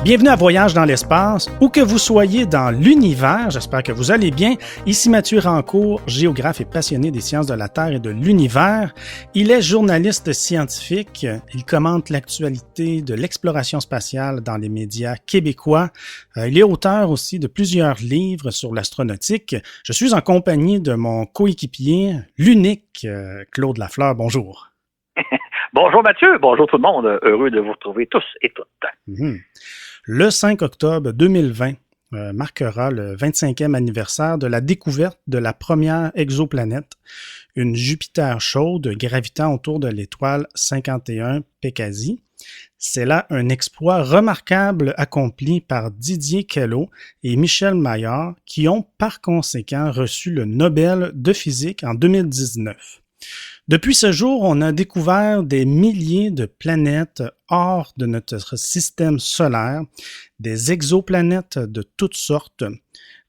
Bienvenue à Voyage dans l'espace, où que vous soyez dans l'univers, j'espère que vous allez bien. Ici Mathieu Rancourt, géographe et passionné des sciences de la Terre et de l'univers. Il est journaliste scientifique, il commente l'actualité de l'exploration spatiale dans les médias québécois. Il est auteur aussi de plusieurs livres sur l'astronautique. Je suis en compagnie de mon coéquipier, l'unique Claude Lafleur. Bonjour. Bonjour Mathieu, bonjour tout le monde. Heureux de vous retrouver tous et toutes. Le 5 octobre 2020 marquera le 25e anniversaire de la découverte de la première exoplanète, une Jupiter chaude gravitant autour de l'étoile 51 Pégasi. C'est là un exploit remarquable accompli par Didier Queloz et Michel Maillard qui ont par conséquent reçu le Nobel de physique en 2019. Depuis ce jour, on a découvert des milliers de planètes hors de notre système solaire, des exoplanètes de toutes sortes,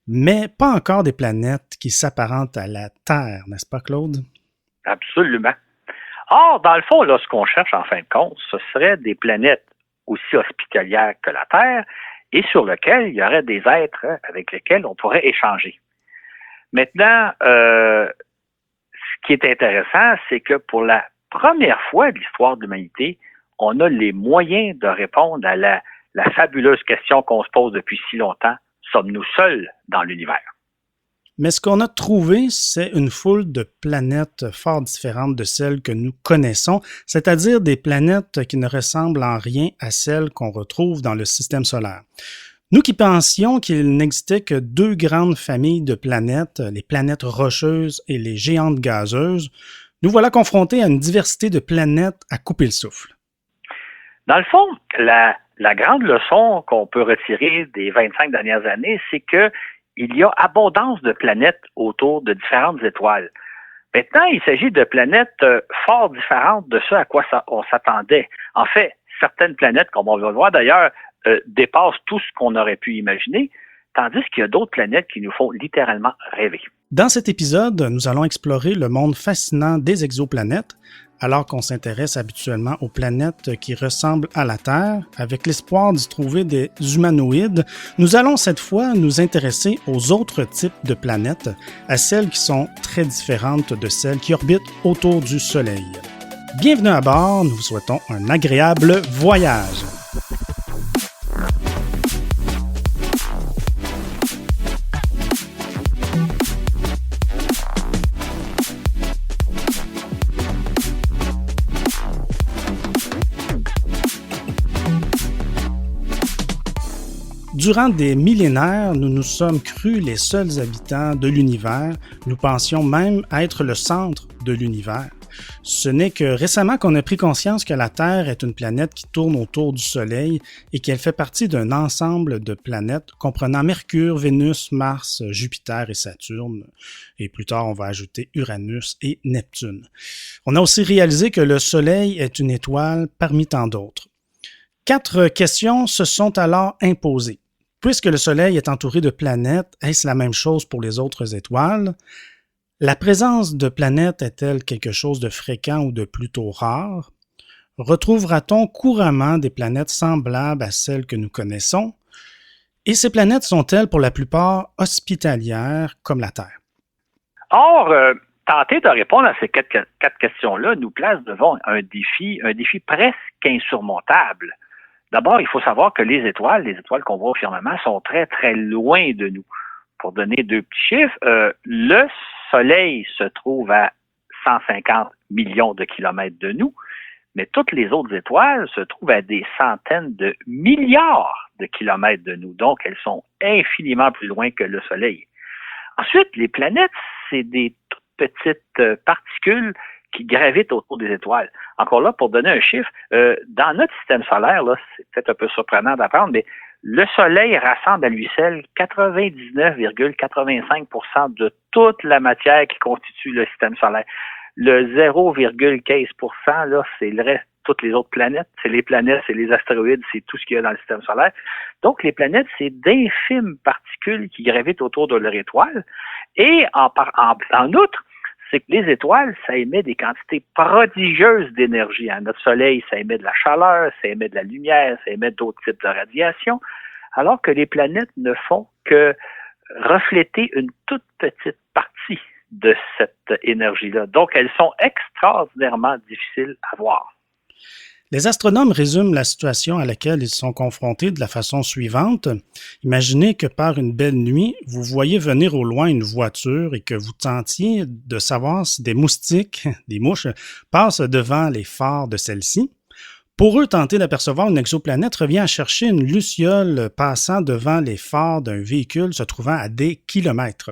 mais pas encore des planètes qui s'apparentent à la Terre, n'est-ce pas, Claude? Absolument. Or, dans le fond, là, ce qu'on cherche en fin de compte, ce serait des planètes aussi hospitalières que la Terre et sur lesquelles il y aurait des êtres avec lesquels on pourrait échanger. Maintenant, ce qui est intéressant, c'est que pour la première fois de l'histoire de l'humanité, on a les moyens de répondre à la fabuleuse question qu'on se pose depuis si longtemps. Sommes-nous seuls dans l'univers? Mais ce qu'on a trouvé, c'est une foule de planètes fort différentes de celles que nous connaissons, c'est-à-dire des planètes qui ne ressemblent en rien à celles qu'on retrouve dans le système solaire. Nous qui pensions qu'il n'existait que deux grandes familles de planètes, les planètes rocheuses et les géantes gazeuses, nous voilà confrontés à une diversité de planètes à couper le souffle. Dans le fond, la grande leçon qu'on peut retirer des 25 dernières années, c'est que il y a abondance de planètes autour de différentes étoiles. Maintenant, il s'agit de planètes fort différentes de ce à quoi on s'attendait. En fait, certaines planètes, comme on va le voir d'ailleurs, dépassent tout ce qu'on aurait pu imaginer, tandis qu'il y a d'autres planètes qui nous font littéralement rêver. Dans cet épisode, nous allons explorer le monde fascinant des exoplanètes, alors qu'on s'intéresse habituellement aux planètes qui ressemblent à la Terre, avec l'espoir d'y trouver des humanoïdes. Nous allons cette fois nous intéresser aux autres types de planètes, à celles qui sont très différentes de celles qui orbitent autour du Soleil. Bienvenue à bord, nous vous souhaitons un agréable voyage. Durant des millénaires, nous nous sommes crus les seuls habitants de l'univers. Nous pensions même être le centre de l'univers. Ce n'est que récemment qu'on a pris conscience que la Terre est une planète qui tourne autour du Soleil et qu'elle fait partie d'un ensemble de planètes comprenant Mercure, Vénus, Mars, Jupiter et Saturne. Et plus tard, on va ajouter Uranus et Neptune. On a aussi réalisé que le Soleil est une étoile parmi tant d'autres. 4 questions se sont alors imposées. Puisque le Soleil est entouré de planètes, est-ce la même chose pour les autres étoiles? La présence de planètes est-elle quelque chose de fréquent ou de plutôt rare? Retrouvera-t-on couramment des planètes semblables à celles que nous connaissons? Et ces planètes sont-elles pour la plupart hospitalières comme la Terre? Or, tenter de répondre à ces quatre questions-là nous place devant un défi presque insurmontable. D'abord, il faut savoir que les étoiles qu'on voit au firmament sont très, très loin de nous. Pour donner 2 petits chiffres, le Soleil se trouve à 150 millions de kilomètres de nous, mais toutes les autres étoiles se trouvent à des centaines de milliards de kilomètres de nous. Donc, elles sont infiniment plus loin que le Soleil. Ensuite, les planètes, c'est des toutes petites particules qui gravitent autour des étoiles. Encore là, pour donner un chiffre, dans notre système solaire, là, c'est peut-être un peu surprenant d'apprendre, mais le Soleil rassemble à lui seul 99,85% de toute la matière qui constitue le système solaire. Le 0,15%, là, c'est le reste, toutes les autres planètes. C'est les planètes, c'est les astéroïdes, c'est tout ce qu'il y a dans le système solaire. Donc, les planètes, c'est d'infimes particules qui gravitent autour de leur étoile. Et en outre, c'est que les étoiles, ça émet des quantités prodigieuses d'énergie. Hein. Notre Soleil, ça émet de la chaleur, ça émet de la lumière, ça émet d'autres types de radiation, alors que les planètes ne font que refléter une toute petite partie de cette énergie-là. Donc, elles sont extraordinairement difficiles à voir. Les astronomes résument la situation à laquelle ils sont confrontés de la façon suivante. Imaginez que par une belle nuit, vous voyez venir au loin une voiture et que vous tentiez de savoir si des moustiques, des mouches, passent devant les phares de celle-ci. Pour eux, tenter d'apercevoir une exoplanète revient à chercher une luciole passant devant les phares d'un véhicule se trouvant à des kilomètres.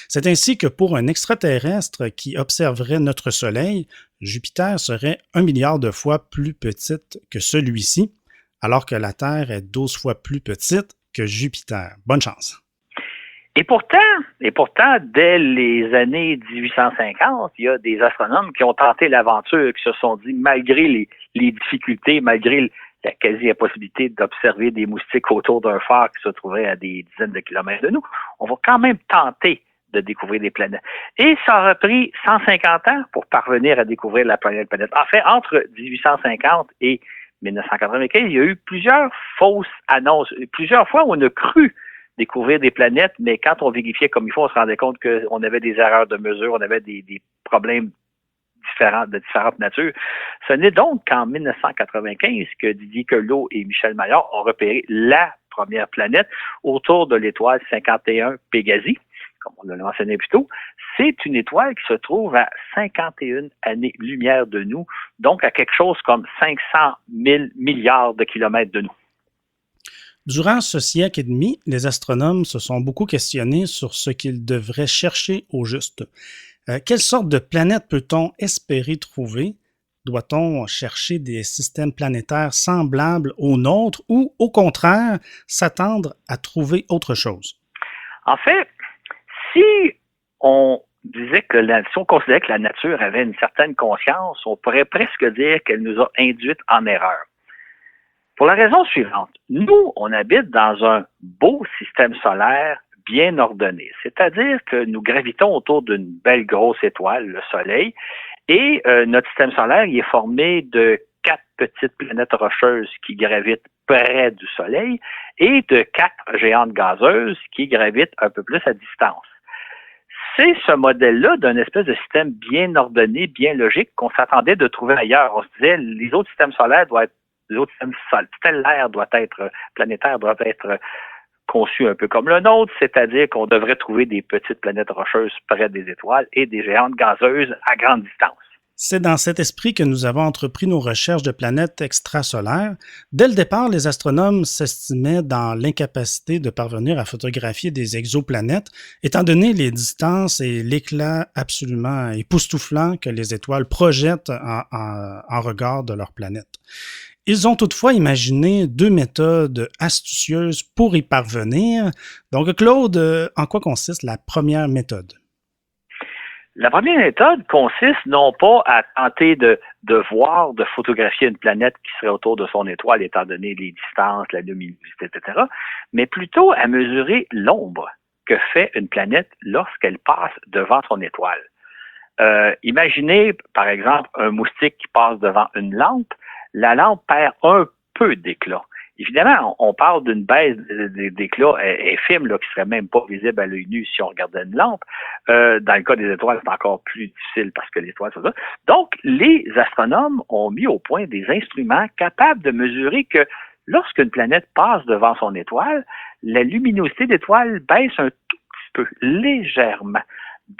C'est ainsi que pour un extraterrestre qui observerait notre Soleil, Jupiter serait 1 milliard de fois plus petite que celui-ci, alors que la Terre est 12 fois plus petite que Jupiter. Bonne chance. Et pourtant, dès les années 1850, il y a des astronomes qui ont tenté l'aventure, qui se sont dit, malgré les difficultés, malgré la quasi-impossibilité d'observer des moustiques autour d'un phare qui se trouverait à des dizaines de kilomètres de nous, on va quand même tenter de découvrir des planètes. Et ça aura pris 150 ans pour parvenir à découvrir la planète. En fait, entre 1850 et 1995, il y a eu plusieurs fausses annonces. Plusieurs fois, on a cru découvrir des planètes, mais quand on vérifiait comme il faut, on se rendait compte qu'on avait des erreurs de mesure, on avait des problèmes de différentes natures. Ce n'est donc qu'en 1995 que Didier Queloz et Michel Maillard ont repéré la première planète autour de l'étoile 51 Pégasi, comme on l'a mentionné plus tôt. C'est une étoile qui se trouve à 51 années-lumière de nous, donc à quelque chose comme 500 000 milliards de kilomètres de nous. Durant ce siècle et demi, les astronomes se sont beaucoup questionnés sur ce qu'ils devraient chercher au juste. Quelle sorte de planète peut-on espérer trouver? Doit-on chercher des systèmes planétaires semblables aux nôtres ou, au contraire, s'attendre à trouver autre chose? En fait, si on considérait que la nature avait une certaine conscience, on pourrait presque dire qu'elle nous a induites en erreur. Pour la raison suivante, nous, on habite dans un beau système solaire bien ordonné, c'est-à-dire que nous gravitons autour d'une belle grosse étoile, le Soleil, et notre système solaire il est formé de 4 petites planètes rocheuses qui gravitent près du Soleil et de 4 géantes gazeuses qui gravitent un peu plus à distance. C'est ce modèle-là d'un espèce de système bien ordonné, bien logique qu'on s'attendait de trouver ailleurs. On se disait, les autres systèmes solaires doivent être, les autres systèmes stellaires doivent être, planétaires doivent être conçus un peu comme le nôtre, c'est-à-dire qu'on devrait trouver des petites planètes rocheuses près des étoiles et des géantes gazeuses à grande distance. C'est dans cet esprit que nous avons entrepris nos recherches de planètes extrasolaires. Dès le départ, les astronomes s'estimaient dans l'incapacité de parvenir à photographier des exoplanètes, étant donné les distances et l'éclat absolument époustouflant que les étoiles projettent en regard de leur planète. Ils ont toutefois imaginé 2 méthodes astucieuses pour y parvenir. Donc, Claude, en quoi consiste la première méthode? La première méthode consiste non pas à tenter de voir, de photographier une planète qui serait autour de son étoile, étant donné les distances, la luminosité, etc., mais plutôt à mesurer l'ombre que fait une planète lorsqu'elle passe devant son étoile. Imaginez, par exemple, un moustique qui passe devant une lampe. La lampe perd un peu d'éclat. Évidemment, on parle d'une baisse d'éclat infime là, qui serait même pas visible à l'œil nu si on regardait une lampe. Dans le cas des étoiles, c'est encore plus difficile parce que l'étoile, c'est ça. Donc, les astronomes ont mis au point des instruments capables de mesurer que lorsqu'une planète passe devant son étoile, la luminosité d'étoile baisse un tout petit peu, légèrement.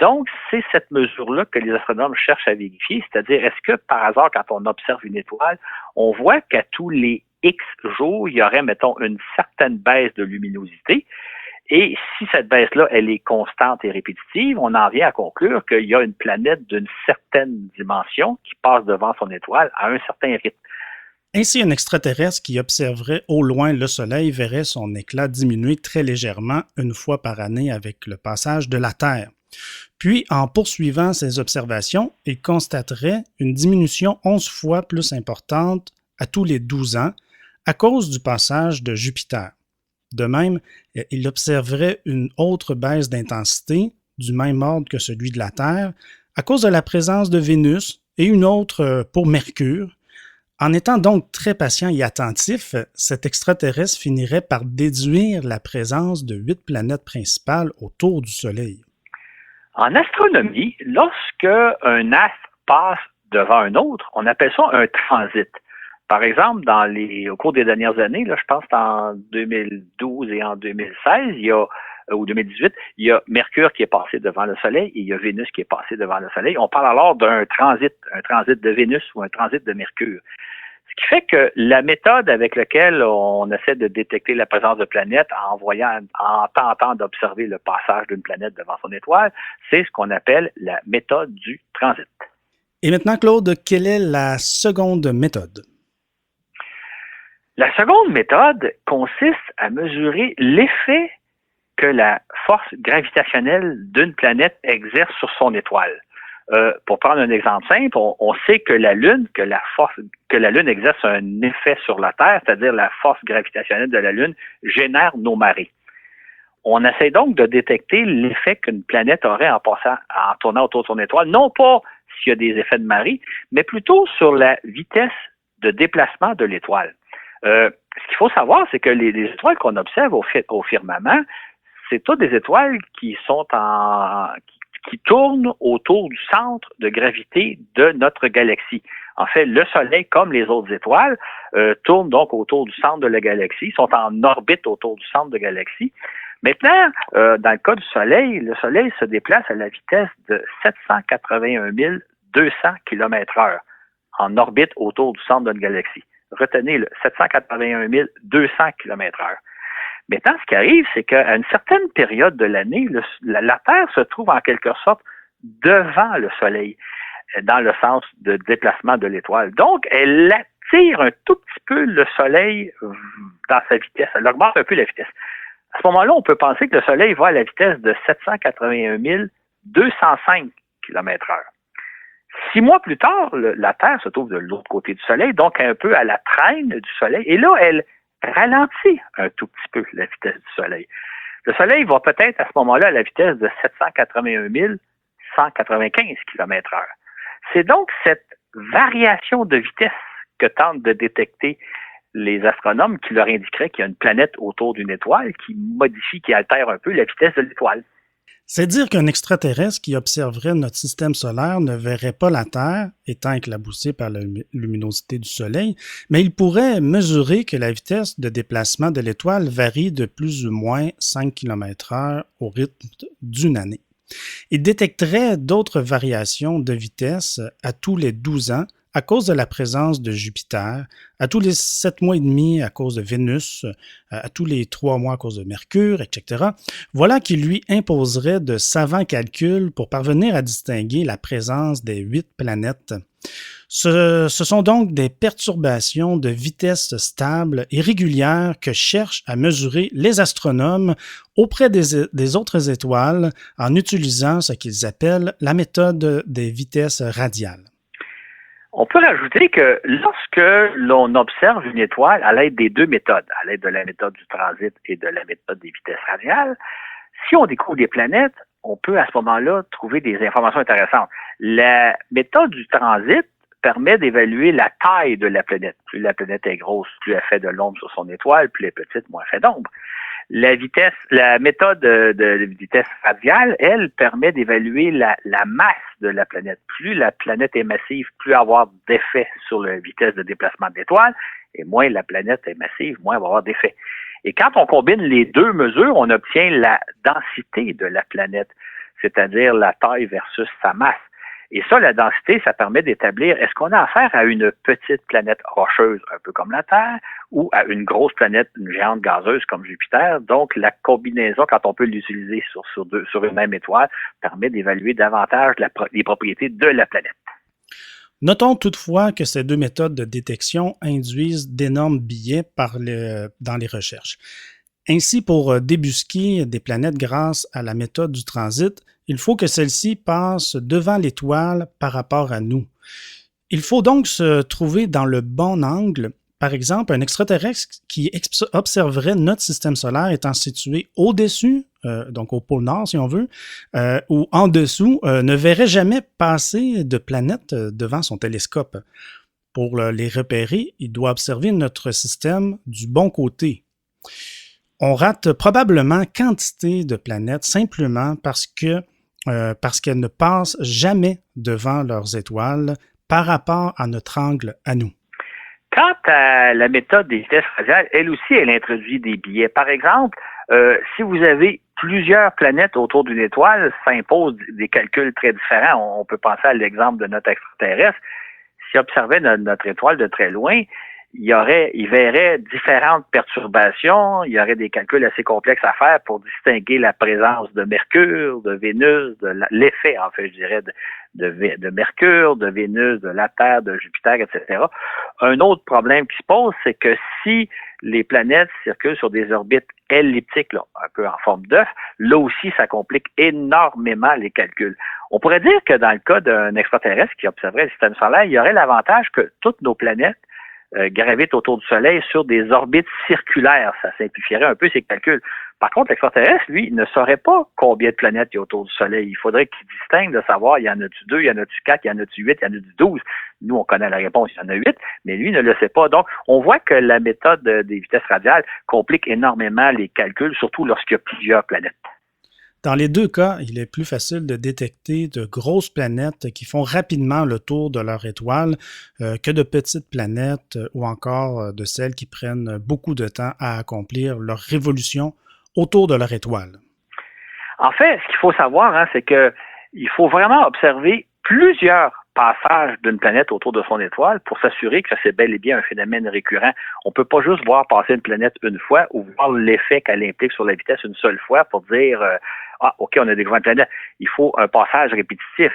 Donc, c'est cette mesure-là que les astronomes cherchent à vérifier, c'est-à-dire est-ce que par hasard, quand on observe une étoile, on voit qu'à tous les X jours, il y aurait, mettons, une certaine baisse de luminosité. Et si cette baisse-là, elle est constante et répétitive, on en vient à conclure qu'il y a une planète d'une certaine dimension qui passe devant son étoile à un certain rythme. Ainsi, un extraterrestre qui observerait au loin le Soleil verrait son éclat diminuer très légèrement une fois par année avec le passage de la Terre. Puis, en poursuivant ces observations, il constaterait une diminution 11 fois plus importante à tous les 12 ans à cause du passage de Jupiter. De même, il observerait une autre baisse d'intensité du même ordre que celui de la Terre à cause de la présence de Vénus et une autre pour Mercure. En étant donc très patient et attentif, cet extraterrestre finirait par déduire la présence de 8 planètes principales autour du Soleil. En astronomie, lorsque un astre passe devant un autre, on appelle ça un transit. Par exemple, au cours des dernières années, là, je pense en 2012 et en 2016, ou 2018, il y a Mercure qui est passé devant le Soleil et il y a Vénus qui est passé devant le Soleil. On parle alors d'un transit, un transit de Vénus ou un transit de Mercure. Ce qui fait que la méthode avec laquelle on essaie de détecter la présence de planètes en tentant d'observer le passage d'une planète devant son étoile, c'est ce qu'on appelle la méthode du transit. Et maintenant, Claude, quelle est la seconde méthode? La seconde méthode consiste à mesurer l'effet que la force gravitationnelle d'une planète exerce sur son étoile. Pour prendre un exemple simple, on sait que la Lune exerce un effet sur la Terre, c'est-à-dire la force gravitationnelle de la Lune génère nos marées. On essaie donc de détecter l'effet qu'une planète aurait en tournant autour de son étoile, non pas s'il y a des effets de marée, mais plutôt sur la vitesse de déplacement de l'étoile. Ce qu'il faut savoir, c'est que les étoiles qu'on observe au firmament, c'est toutes des étoiles qui tournent autour du centre de gravité de notre galaxie. En fait, le Soleil, comme les autres étoiles, tourne donc autour du centre de la galaxie, sont en orbite autour du centre de la galaxie. Maintenant, dans le cas du Soleil, le Soleil se déplace à la vitesse de 781 200 km/h en orbite autour du centre de notre galaxie. Retenez-le, 781 200 km/h. Maintenant, ce qui arrive, c'est qu'à une certaine période de l'année, la Terre se trouve en quelque sorte devant le Soleil, dans le sens de déplacement de l'étoile. Donc, elle attire un tout petit peu le Soleil dans sa vitesse. Elle augmente un peu la vitesse. À ce moment-là, on peut penser que le Soleil va à la vitesse de 781 205 km/h. 6 mois plus tard, la Terre se trouve de l'autre côté du Soleil, donc un peu à la traîne du Soleil. Et là, elle ralentit un tout petit peu la vitesse du Soleil. Le Soleil va peut-être à ce moment-là à la vitesse de 781 195 km/h. C'est donc cette variation de vitesse que tentent de détecter les astronomes qui leur indiquerait qu'il y a une planète autour d'une étoile qui modifie, qui altère un peu la vitesse de l'étoile. C'est dire qu'un extraterrestre qui observerait notre système solaire ne verrait pas la Terre, étant éclaboussée par la luminosité du Soleil, mais il pourrait mesurer que la vitesse de déplacement de l'étoile varie de plus ou moins 5 km/h au rythme d'une année. Il détecterait d'autres variations de vitesse à tous les 12 ans à cause de la présence de Jupiter, à tous les 7 mois et demi à cause de Vénus, à tous les 3 mois à cause de Mercure, etc. Voilà qui lui imposerait de savants calculs pour parvenir à distinguer la présence des 8 planètes. Ce sont donc des perturbations de vitesse stable et régulières que cherchent à mesurer les astronomes auprès des autres étoiles en utilisant ce qu'ils appellent la méthode des vitesses radiales. On peut rajouter que lorsque l'on observe une étoile à l'aide des deux méthodes, à l'aide de la méthode du transit et de la méthode des vitesses radiales, si on découvre des planètes, on peut à ce moment-là trouver des informations intéressantes. La méthode du transit permet d'évaluer la taille de la planète. Plus la planète est grosse, plus elle fait de l'ombre sur son étoile, plus elle est petite, moins elle fait d'ombre. La méthode de vitesse radiale, elle, permet d'évaluer la masse de la planète. Plus la planète est massive, plus elle va avoir d'effet sur la vitesse de déplacement de l'étoile, et moins la planète est massive, moins elle va avoir d'effet. Et quand on combine les deux mesures, on obtient la densité de la planète, c'est-à-dire la taille versus sa masse. Et ça, la densité, ça permet d'établir, est-ce qu'on a affaire à une petite planète rocheuse, un peu comme la Terre, ou à une grosse planète, une géante gazeuse comme Jupiter. Donc, la combinaison, quand on peut l'utiliser sur une même étoile, permet d'évaluer davantage les propriétés de la planète. Notons toutefois que ces deux méthodes de détection induisent d'énormes biais dans les recherches. Ainsi, pour débusquer des planètes grâce à la méthode du transit, il faut que celle-ci passe devant l'étoile par rapport à nous. Il faut donc se trouver dans le bon angle par exemple, un extraterrestre qui observerait notre système solaire étant situé au-dessus, donc au pôle Nord si on veut, ou en dessous, ne verrait jamais passer de planètes devant son télescope. Pour les repérer, il doit observer notre système du bon côté. On rate probablement quantité de planètes simplement parce qu'elles ne passent jamais devant leurs étoiles par rapport à notre angle à nous. Quant à la méthode des vitesses radiales, elle aussi, elle introduit des biais. Par exemple, si vous avez plusieurs planètes autour d'une étoile, ça impose des calculs très différents. On peut penser à l'exemple de notre extraterrestre. S'il observait notre étoile de très loin, il verrait différentes perturbations, il y aurait des calculs assez complexes à faire pour distinguer la présence de Mercure, de Vénus, l'effet, en fait, je dirais, de Mercure, de Vénus, de la Terre, de Jupiter, etc. Un autre problème qui se pose, c'est que si les planètes circulent sur des orbites elliptiques, là, un peu en forme d'œuf, là aussi, ça complique énormément les calculs. On pourrait dire que dans le cas d'un extraterrestre qui observerait le système solaire, il y aurait l'avantage que toutes nos planètes gravitent autour du Soleil sur des orbites circulaires. Ça simplifierait un peu ses calculs. Par contre, l'extraterrestre, lui, il ne saurait pas combien de planètes il y a autour du Soleil. Il faudrait qu'il distingue de savoir, il y en a-tu 2, il y en a-tu 4, il y en a-tu 8, il y en a-tu 12. Nous, on connaît la réponse, il y en a 8, mais lui ne le sait pas. Donc, on voit que la méthode des vitesses radiales complique énormément les calculs, surtout lorsqu'il y a plusieurs planètes. Dans les deux cas, il est plus facile de détecter de grosses planètes qui font rapidement le tour de leur étoile que de petites planètes ou encore de celles qui prennent beaucoup de temps à accomplir leur révolution autour de leur étoile. En fait, ce qu'il faut savoir, c'est que il faut vraiment observer plusieurs passages d'une planète autour de son étoile pour s'assurer que c'est bel et bien un phénomène récurrent. On peut pas juste voir passer une planète une fois ou voir l'effet qu'elle implique sur la vitesse une seule fois pour dire ah, OK, on a découvert une planète. Il faut un passage répétitif.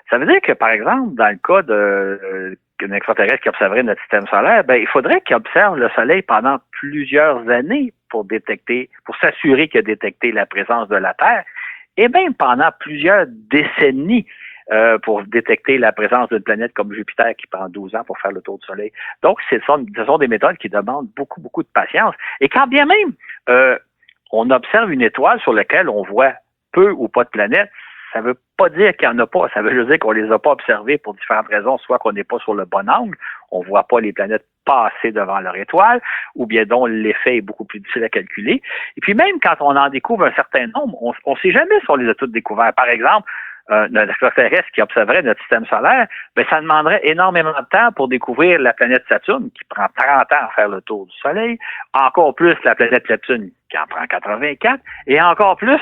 Ça veut dire que, par exemple, dans le cas d'un extraterrestre qui observerait notre système solaire, il faudrait qu'il observe le Soleil pendant plusieurs années pour s'assurer qu'il a détecté la présence de la Terre, et même pendant plusieurs décennies pour détecter la présence d'une planète comme Jupiter qui prend 12 ans pour faire le tour du Soleil. Donc, ce sont des méthodes qui demandent beaucoup, beaucoup de patience. Et quand bien même on observe une étoile sur laquelle on voit peu ou pas de planètes, ça veut pas dire qu'il n'y en a pas. Ça veut juste dire qu'on les a pas observées pour différentes raisons, soit qu'on n'est pas sur le bon angle, on voit pas les planètes passer devant leur étoile, ou bien donc l'effet est beaucoup plus difficile à calculer. Et puis même quand on en découvre un certain nombre, on sait jamais si on les a toutes découvertes. Par exemple, un extraterrestre qui observerait notre système solaire, ça demanderait énormément de temps pour découvrir la planète Saturne, qui prend 30 ans à faire le tour du Soleil, encore plus la planète Neptune, qui en prend 84, et encore plus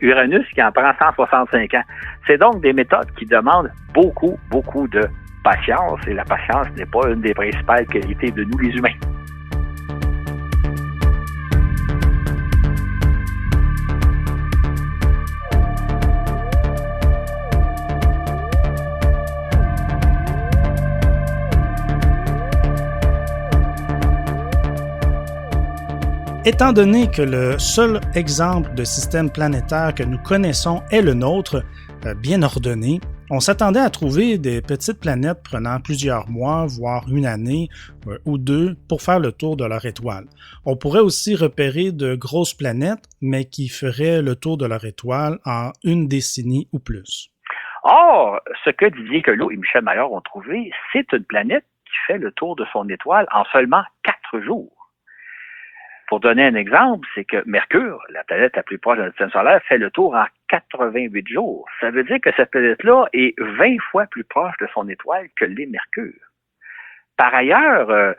Uranus, qui en prend 165 ans. C'est donc des méthodes qui demandent beaucoup, beaucoup de patience, et la patience n'est pas une des principales qualités de nous, les humains. Étant donné que le seul exemple de système planétaire que nous connaissons est le nôtre, bien ordonné, on s'attendait à trouver des petites planètes prenant plusieurs mois, voire une année ou deux pour faire le tour de leur étoile. On pourrait aussi repérer de grosses planètes, mais qui feraient le tour de leur étoile en une décennie ou plus. Or, ce que Didier Queloz et Michel Maillard ont trouvé, c'est une planète qui fait le tour de son étoile en seulement 4 jours. Pour donner un exemple, c'est que Mercure, la planète la plus proche de notre système solaire, fait le tour en 88 jours. Ça veut dire que cette planète-là est 20 fois plus proche de son étoile que l'est Mercure. Par ailleurs,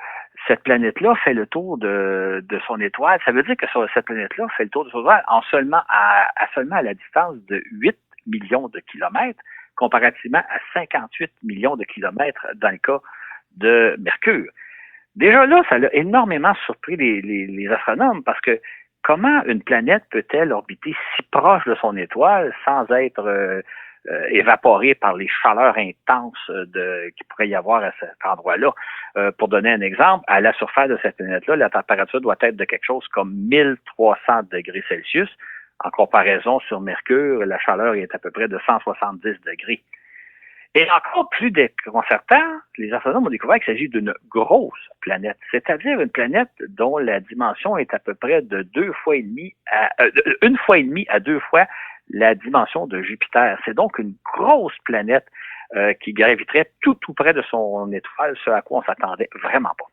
cette planète-là fait le tour de son étoile. Ça veut dire que cette planète-là fait le tour de son étoile seulement à la distance de 8 millions de kilomètres, comparativement à 58 millions de kilomètres dans le cas de Mercure. Déjà là, ça a énormément surpris les astronomes parce que comment une planète peut-elle orbiter si proche de son étoile sans être évaporée par les chaleurs intenses qu'il pourrait y avoir à cet endroit-là? Pour donner un exemple, à la surface de cette planète-là, la température doit être de quelque chose comme 1300 degrés Celsius. En comparaison sur Mercure, la chaleur est à peu près de 170 degrés. Et encore plus déconcertant, les astronomes ont découvert qu'il s'agit d'une grosse planète, c'est-à-dire une planète dont la dimension est à peu près de une fois et demie à 2 fois la dimension de Jupiter. C'est donc une grosse planète qui graviterait tout près de son étoile, ce à quoi on s'attendait vraiment pas.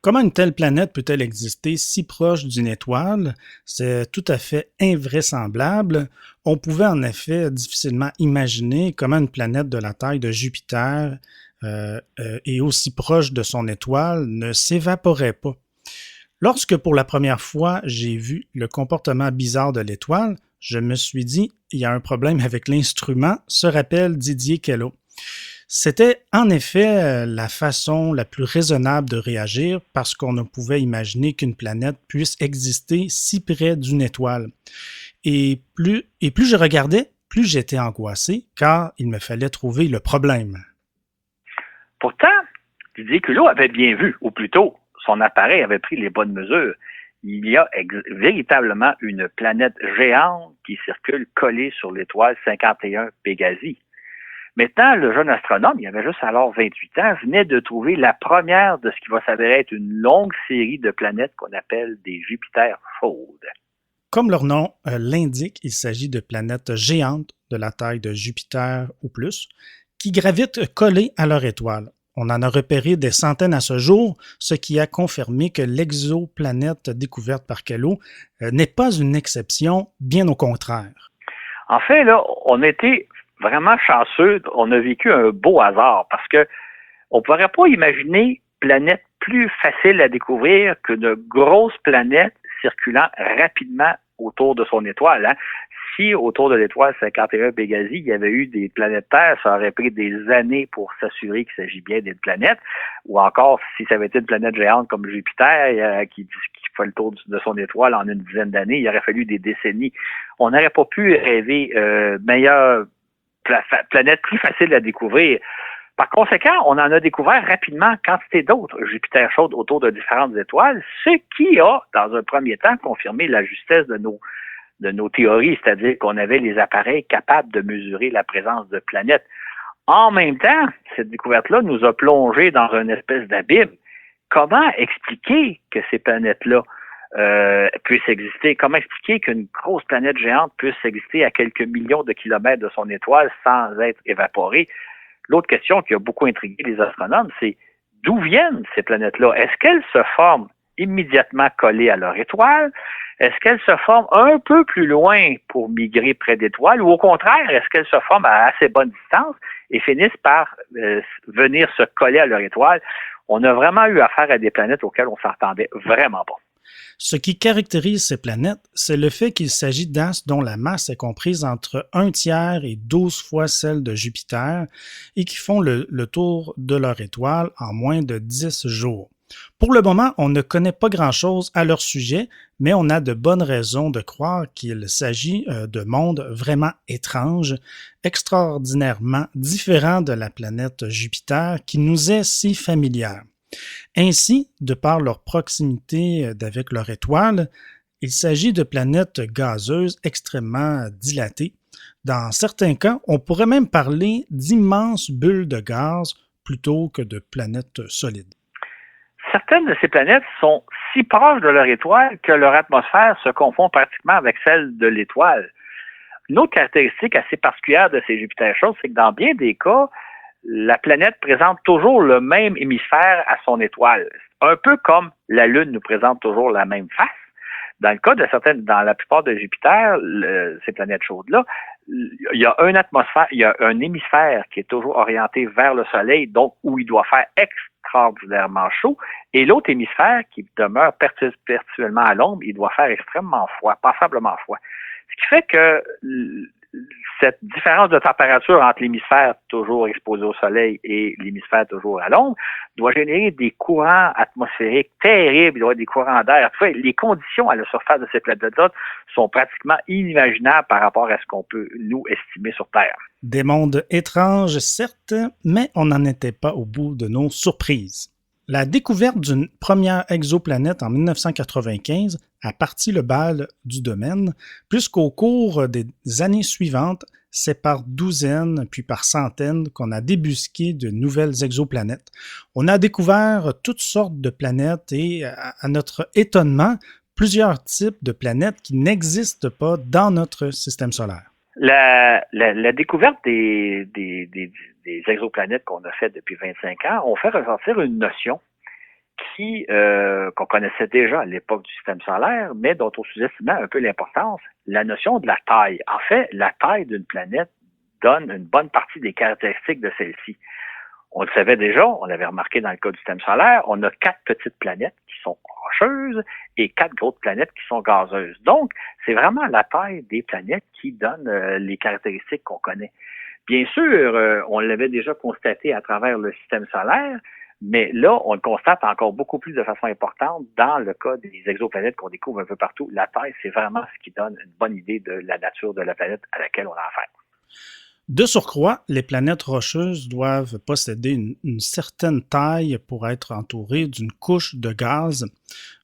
Comment une telle planète peut-elle exister si proche d'une étoile? C'est tout à fait invraisemblable. On pouvait en effet difficilement imaginer comment une planète de la taille de Jupiter et aussi proche de son étoile ne s'évaporait pas. Lorsque pour la première fois j'ai vu le comportement bizarre de l'étoile, je me suis dit, il y a un problème avec l'instrument, se rappelle Didier Queloz. C'était en effet la façon la plus raisonnable de réagir parce qu'on ne pouvait imaginer qu'une planète puisse exister si près d'une étoile. Et plus je regardais, plus j'étais angoissé car il me fallait trouver le problème. Pourtant, Didier Queloz avait bien vu, ou plutôt, son appareil avait pris les bonnes mesures. Il y a véritablement une planète géante qui circule collée sur l'étoile 51 Pégasi. Maintenant, le jeune astronome, il avait juste alors 28 ans, venait de trouver la première de ce qui va s'avérer être une longue série de planètes qu'on appelle des Jupiters chaudes. Comme leur nom l'indique, il s'agit de planètes géantes de la taille de Jupiter ou plus, qui gravitent collées à leur étoile. On en a repéré des centaines à ce jour, ce qui a confirmé que l'exoplanète découverte par Queloz n'est pas une exception, bien au contraire. En fait, là, on était vraiment chanceux, on a vécu un beau hasard parce que on ne pourrait pas imaginer planète plus facile à découvrir qu'une grosse planète circulant rapidement autour de son étoile. Hein. Si autour de l'étoile 51 Pégasi, il y avait eu des planètes Terre, ça aurait pris des années pour s'assurer qu'il s'agit bien d'une planète. Ou encore, si ça avait été une planète géante comme Jupiter, qui fait le tour de son étoile en une dizaine d'années, il aurait fallu des décennies. On n'aurait pas pu rêver meilleure planète plus facile à découvrir. Par conséquent, on en a découvert rapidement quantité d'autres Jupiter chaudes autour de différentes étoiles, ce qui a, dans un premier temps, confirmé la justesse de nos théories, c'est-à-dire qu'on avait les appareils capables de mesurer la présence de planètes. En même temps, cette découverte-là nous a plongé dans une espèce d'abîme. Comment expliquer que ces planètes-là puissent exister? Comment expliquer qu'une grosse planète géante puisse exister à quelques millions de kilomètres de son étoile sans être évaporée? L'autre question qui a beaucoup intrigué les astronomes, c'est d'où viennent ces planètes-là? Est-ce qu'elles se forment immédiatement collées à leur étoile? Est-ce qu'elles se forment un peu plus loin pour migrer près d'étoiles? Ou au contraire, est-ce qu'elles se forment à assez bonne distance et finissent par venir se coller à leur étoile? On a vraiment eu affaire à des planètes auxquelles on s'entendait vraiment pas. Ce qui caractérise ces planètes, c'est le fait qu'il s'agit d'astres dont la masse est comprise entre 1 tiers et 12 fois celle de Jupiter et qui font le tour de leur étoile en moins de 10 jours. Pour le moment, on ne connaît pas grand-chose à leur sujet, mais on a de bonnes raisons de croire qu'il s'agit de mondes vraiment étranges, extraordinairement différents de la planète Jupiter qui nous est si familière. Ainsi, de par leur proximité avec leur étoile, il s'agit de planètes gazeuses extrêmement dilatées. Dans certains cas, on pourrait même parler d'immenses bulles de gaz plutôt que de planètes solides. Certaines de ces planètes sont si proches de leur étoile que leur atmosphère se confond pratiquement avec celle de l'étoile. Une autre caractéristique assez particulière de ces Jupiters chaudes, c'est que dans bien des cas, la planète présente toujours le même hémisphère à son étoile. Un peu comme la Lune nous présente toujours la même face. Dans le cas de dans la plupart de Jupiter, ces planètes chaudes-là, il y a une atmosphère, il y a un hémisphère qui est toujours orienté vers le Soleil, donc où il doit faire extraordinairement chaud, et l'autre hémisphère qui demeure perpétuellement à l'ombre, il doit faire extrêmement froid, passablement froid. Ce qui fait que cette différence de température entre l'hémisphère toujours exposé au soleil et l'hémisphère toujours à l'ombre doit générer des courants atmosphériques terribles, il doit y avoir des courants d'air. En fait, les conditions à la surface de ces planètes-là sont pratiquement inimaginables par rapport à ce qu'on peut, nous, estimer sur Terre. Des mondes étranges, certes, mais on n'en était pas au bout de nos surprises. La découverte d'une première exoplanète en 1995 a parti le bal du domaine, puisqu'au cours des années suivantes, c'est par douzaines puis par centaines qu'on a débusqué de nouvelles exoplanètes. On a découvert toutes sortes de planètes et, à notre étonnement, plusieurs types de planètes qui n'existent pas dans notre système solaire. La découverte des exoplanètes qu'on a fait depuis 25 ans ont fait ressortir une notion qu'on connaissait déjà à l'époque du système solaire, mais dont on sous-estimait un peu l'importance, la notion de la taille. En fait, la taille d'une planète donne une bonne partie des caractéristiques de celle-ci. On le savait déjà, on l'avait remarqué dans le cas du système solaire, on a 4 petites planètes qui sont rocheuses et 4 grosses planètes qui sont gazeuses. Donc, c'est vraiment la taille des planètes qui donne les caractéristiques qu'on connaît. Bien sûr, on l'avait déjà constaté à travers le système solaire, mais là, on le constate encore beaucoup plus de façon importante dans le cas des exoplanètes qu'on découvre un peu partout. La taille, c'est vraiment ce qui donne une bonne idée de la nature de la planète à laquelle on a affaire. De surcroît, les planètes rocheuses doivent posséder une certaine taille pour être entourées d'une couche de gaz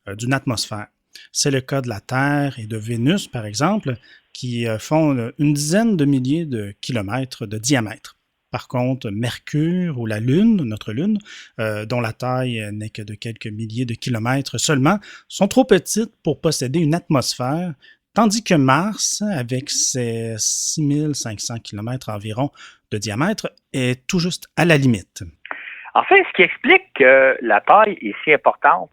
d'une atmosphère. C'est le cas de la Terre et de Vénus, par exemple, qui font une dizaine de milliers de kilomètres de diamètre. Par contre, Mercure ou la Lune, notre Lune, dont la taille n'est que de quelques milliers de kilomètres seulement, sont trop petites pour posséder une atmosphère, tandis que Mars, avec ses 6500 km environ de diamètre, est tout juste à la limite. En fait, ce qui explique que la taille est si importante,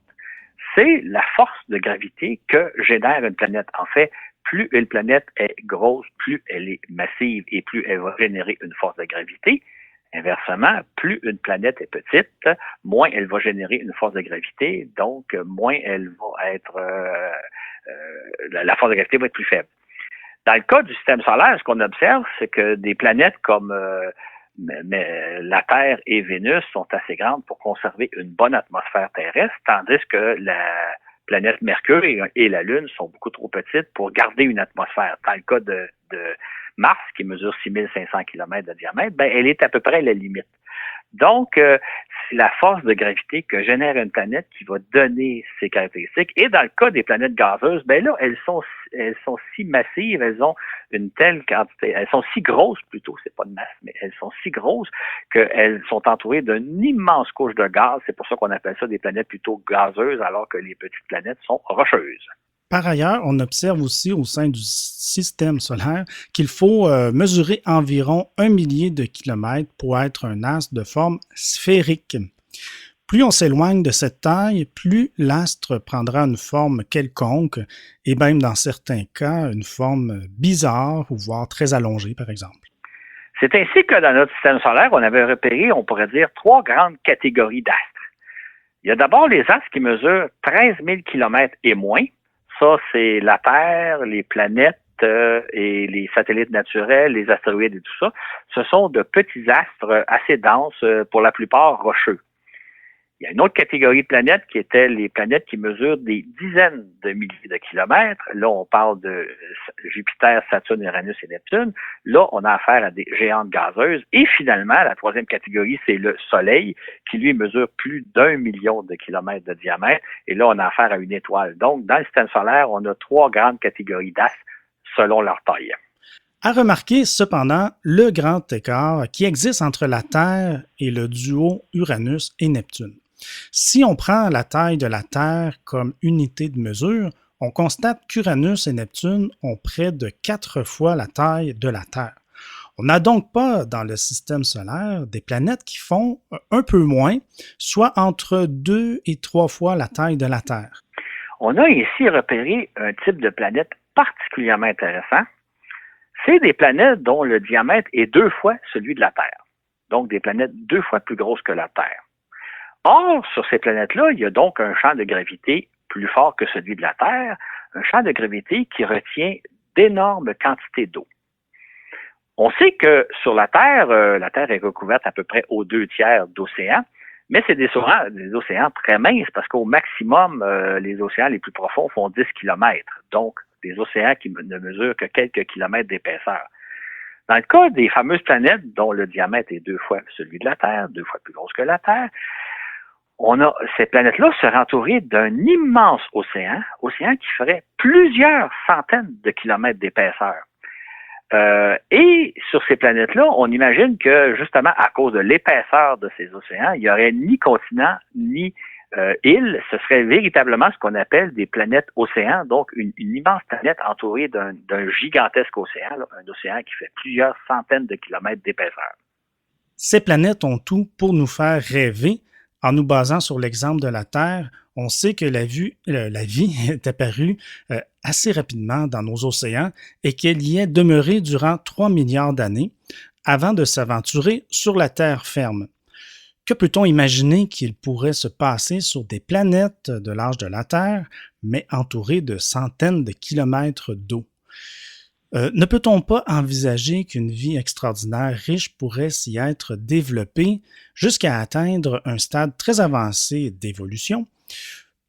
c'est la force de gravité que génère une planète. En fait, plus une planète est grosse, plus elle est massive et plus elle va générer une force de gravité. Inversement, plus une planète est petite, moins elle va générer une force de gravité, donc moins elle va être la force de gravité va être plus faible. Dans le cas du système solaire, ce qu'on observe, c'est que des planètes comme la Terre et Vénus sont assez grandes pour conserver une bonne atmosphère terrestre, tandis que la planète Mercure et la Lune sont beaucoup trop petites pour garder une atmosphère. Dans le cas de Mars, qui mesure 6500 km de diamètre, elle est à peu près à la limite. Donc, c'est la force de gravité que génère une planète qui va donner ses caractéristiques. Et dans le cas des planètes gazeuses, là, elles sont si massives, elles ont une telle quantité, elles sont si grosses plutôt, c'est pas de masse, mais elles sont si grosses qu'elles sont entourées d'une immense couche de gaz. C'est pour ça qu'on appelle ça des planètes plutôt gazeuses, alors que les petites planètes sont rocheuses. Par ailleurs, on observe aussi au sein du système solaire qu'il faut mesurer environ 1 millier de kilomètres pour être un astre de forme sphérique. Plus on s'éloigne de cette taille, plus l'astre prendra une forme quelconque et même dans certains cas une forme bizarre ou voire très allongée, par exemple. C'est ainsi que dans notre système solaire, on avait repéré, on pourrait dire, 3 grandes catégories d'astres. Il y a d'abord les astres qui mesurent 13 000 kilomètres et moins. Ça, c'est la Terre, les planètes et les satellites naturels, les astéroïdes et tout ça. Ce sont de petits astres assez denses, pour la plupart rocheux. Il y a une autre catégorie de planètes qui étaient les planètes qui mesurent des dizaines de milliers de kilomètres. Là, on parle de Jupiter, Saturne, Uranus et Neptune. Là, on a affaire à des géantes gazeuses. Et finalement, la troisième catégorie, c'est le Soleil, qui lui mesure plus d'1 million de kilomètres de diamètre. Et là, on a affaire à une étoile. Donc, dans le système solaire, on a 3 grandes catégories d'astres selon leur taille. À remarquer cependant le grand écart qui existe entre la Terre et le duo Uranus et Neptune. Si on prend la taille de la Terre comme unité de mesure, on constate qu'Uranus et Neptune ont près de 4 fois la taille de la Terre. On n'a donc pas dans le système solaire des planètes qui font un peu moins, soit entre 2 et 3 fois la taille de la Terre. On a ici repéré un type de planète particulièrement intéressant. C'est des planètes dont le diamètre est 2 fois celui de la Terre. Donc des planètes 2 fois plus grosses que la Terre. Or, sur ces planètes-là, il y a donc un champ de gravité plus fort que celui de la Terre, un champ de gravité qui retient d'énormes quantités d'eau. On sait que sur la Terre est recouverte à peu près aux 2/3 d'océans, mais c'est des océans très minces parce qu'au maximum, les océans les plus profonds font 10 km, donc des océans qui ne mesurent que quelques kilomètres d'épaisseur. Dans le cas des fameuses planètes dont le diamètre est 2 fois celui de la Terre, 2 fois plus grosse que la Terre, ces planètes-là seraient entourées d'un immense océan qui ferait plusieurs centaines de kilomètres d'épaisseur. Et Et sur ces planètes-là, on imagine que, justement, à cause de l'épaisseur de ces océans, il n'y aurait ni continent, ni île. Ce serait véritablement ce qu'on appelle des planètes océans, donc une immense planète entourée d'un gigantesque océan, là, un océan qui fait plusieurs centaines de kilomètres d'épaisseur. Ces planètes ont tout pour nous faire rêver. En nous basant sur l'exemple de la Terre, on sait que la vie est apparue assez rapidement dans nos océans et qu'elle y est demeurée durant 3 milliards d'années avant de s'aventurer sur la Terre ferme. Que peut-on imaginer qu'il pourrait se passer sur des planètes de l'âge de la Terre, mais entourées de centaines de kilomètres d'eau? Ne peut-on pas envisager qu'une vie extraordinaire riche pourrait s'y être développée jusqu'à atteindre un stade très avancé d'évolution?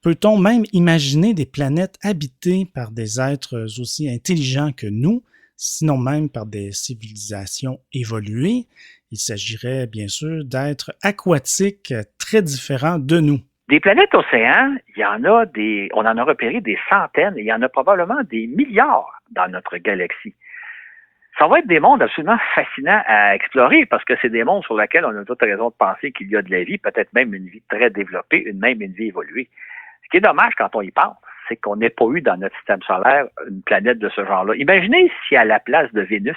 Peut-on même imaginer des planètes habitées par des êtres aussi intelligents que nous, sinon même par des civilisations évoluées? Il s'agirait bien sûr d'êtres aquatiques très différents de nous. Des planètes océans, on en a repéré des centaines et il y en a probablement des milliards dans notre galaxie. Ça va être des mondes absolument fascinants à explorer parce que c'est des mondes sur lesquels on a toute raison de penser qu'il y a de la vie, peut-être même une vie très développée, même une vie évoluée. Ce qui est dommage quand on y pense, c'est qu'on n'ait pas eu dans notre système solaire une planète de ce genre-là. Imaginez si à la place de Vénus,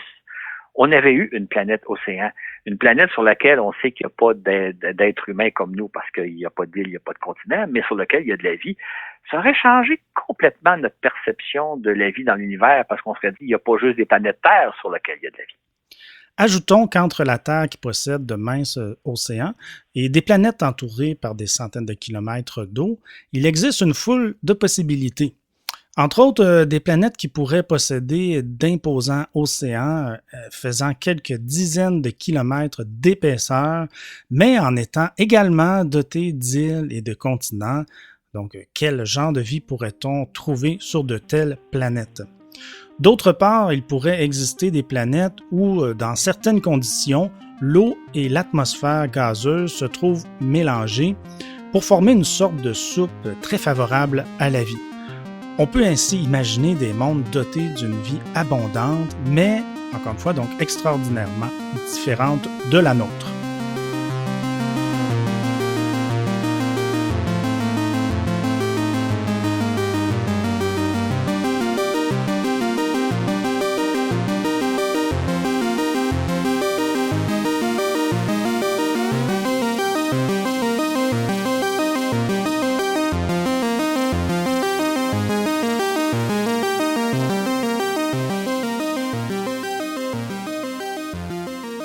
on avait eu une planète océan, une planète sur laquelle on sait qu'il n'y a pas d'êtres humains comme nous parce qu'il n'y a pas d'île, il n'y a pas de continent, mais sur lequel il y a de la vie. Ça aurait changé complètement notre perception de la vie dans l'univers parce qu'on serait dit qu'il n'y a pas juste des planètes Terre sur lesquelles il y a de la vie. Ajoutons qu'entre la Terre qui possède de minces océans et des planètes entourées par des centaines de kilomètres d'eau, il existe une foule de possibilités. Entre autres, des planètes qui pourraient posséder d'imposants océans faisant quelques dizaines de kilomètres d'épaisseur, mais en étant également dotées d'îles et de continents. Donc, quel genre de vie pourrait-on trouver sur de telles planètes? D'autre part, il pourrait exister des planètes où, dans certaines conditions, l'eau et l'atmosphère gazeuse se trouvent mélangées pour former une sorte de soupe très favorable à la vie. On peut ainsi imaginer des mondes dotés d'une vie abondante, mais, encore une fois, donc extraordinairement différente de la nôtre.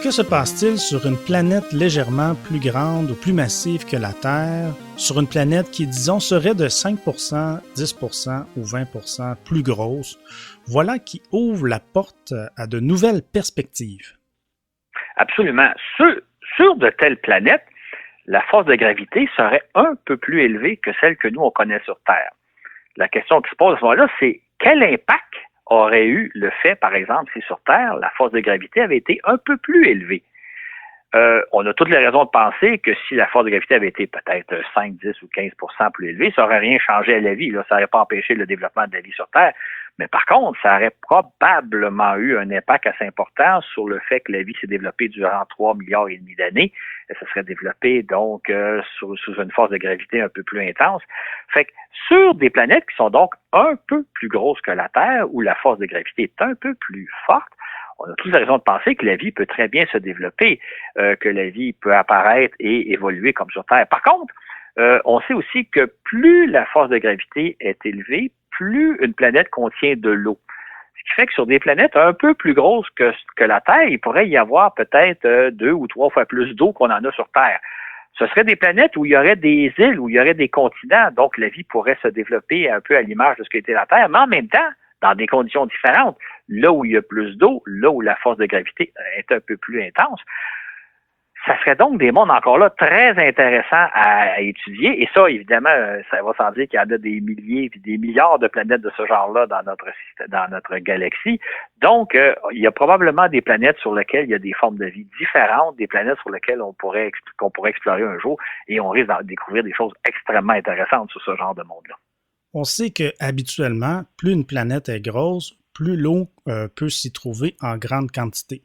Que se passe-t-il sur une planète légèrement plus grande ou plus massive que la Terre, sur une planète qui, disons, serait de 5%, 10% ou 20% plus grosse? Voilà qui ouvre la porte à de nouvelles perspectives. Absolument. Sur de telles planètes, la force de gravité serait un peu plus élevée que celle que nous, on connaît sur Terre. La question qui se pose à ce moment-là, c'est quel impact aurait eu le fait, par exemple, si sur Terre, la force de gravité avait été un peu plus élevée. On a toutes les raisons de penser que si la force de gravité avait été peut-être 5, 10 ou 15% plus élevée, ça n'aurait rien changé à la vie. Là, ça n'aurait pas empêché le développement de la vie sur Terre. Mais par contre, ça aurait probablement eu un impact assez important sur le fait que la vie s'est développée durant 3 milliards et demi d'années. Et ça serait développé donc sous une force de gravité un peu plus intense. Fait que sur des planètes qui sont donc un peu plus grosses que la Terre, où la force de gravité est un peu plus forte, on a toutes les raisons de penser que la vie peut très bien se développer, que la vie peut apparaître et évoluer comme sur Terre. Par contre, on sait aussi que plus la force de gravité est élevée, plus une planète contient de l'eau. Ce qui fait que sur des planètes un peu plus grosses que la Terre, il pourrait y avoir peut-être 2 ou 3 fois plus d'eau qu'on en a sur Terre. Ce seraient des planètes où il y aurait des îles, où il y aurait des continents, donc la vie pourrait se développer un peu à l'image de ce qu'était la Terre, mais en même temps, dans des conditions différentes, là où il y a plus d'eau, là où la force de gravité est un peu plus intense. Ça serait donc des mondes encore là très intéressants à étudier. Et ça, évidemment, ça va sans dire qu'il y en a des milliers et des milliards de planètes de ce genre-là dans notre galaxie. Donc, il y a probablement des planètes sur lesquelles il y a des formes de vie différentes, des planètes sur lesquelles qu'on pourrait explorer un jour, et on risque de découvrir des choses extrêmement intéressantes sur ce genre de monde-là. On sait que habituellement, plus une planète est grosse, plus l'eau peut s'y trouver en grande quantité.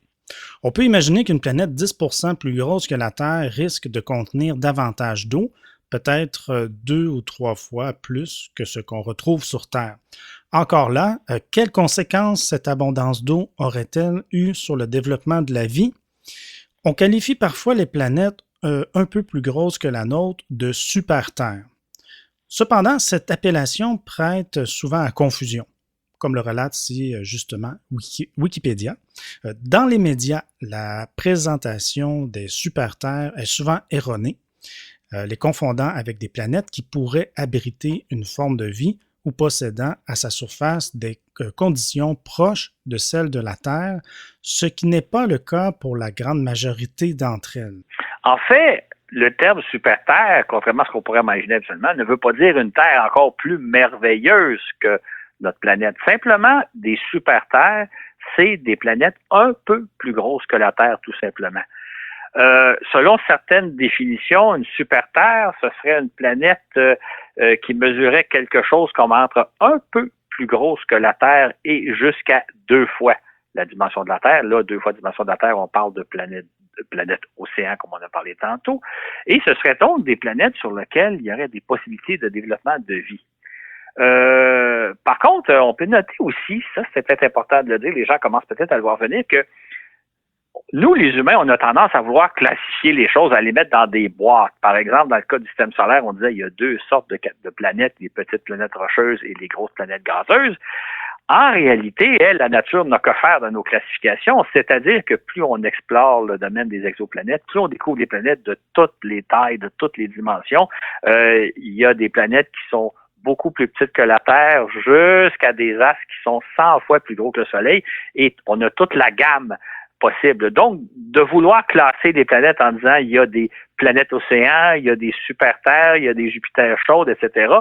On peut imaginer qu'une planète 10% plus grosse que la Terre risque de contenir davantage d'eau, peut-être 2 ou 3 fois plus que ce qu'on retrouve sur Terre. Encore là, quelles conséquences cette abondance d'eau aurait-elle eu sur le développement de la vie? On qualifie parfois les planètes un peu plus grosses que la nôtre de super-Terre. Cependant, cette appellation prête souvent à confusion, comme le relate ici justement Wikipédia. Dans les médias, la présentation des super-Terres est souvent erronée, les confondant avec des planètes qui pourraient abriter une forme de vie ou possédant à sa surface des conditions proches de celles de la Terre, ce qui n'est pas le cas pour la grande majorité d'entre elles. En fait, le terme super-Terre, contrairement à ce qu'on pourrait imaginer habituellement, ne veut pas dire une Terre encore plus merveilleuse que notre planète. Simplement, des super-Terres, c'est des planètes un peu plus grosses que la Terre, tout simplement. Selon certaines définitions, une super-Terre, ce serait une planète qui mesurait quelque chose comme entre un peu plus grosse que la Terre et jusqu'à 2 fois la dimension de la Terre. Là, 2 fois la dimension de la Terre, on parle de planète océan, comme on a parlé tantôt. Et ce serait donc des planètes sur lesquelles il y aurait des possibilités de développement de vie. Par contre, on peut noter aussi, ça c'est peut-être important de le dire, les gens commencent peut-être à le voir venir, que nous, les humains, on a tendance à vouloir classifier les choses, à les mettre dans des boîtes. Par exemple, dans le cas du système solaire, on disait qu'il y a 2 sortes de planètes, les petites planètes rocheuses et les grosses planètes gazeuses. En réalité, la nature n'a que faire dans nos classifications, c'est-à-dire que plus on explore le domaine des exoplanètes, plus on découvre des planètes de toutes les tailles, de toutes les dimensions. Il y a des planètes qui sont beaucoup plus petites que la Terre, jusqu'à des astres qui sont 100 fois plus gros que le Soleil, et on a toute la gamme possible. Donc, de vouloir classer des planètes en disant il y a des planètes océans, il y a des super-terres, il y a des Jupiters chaudes, etc.,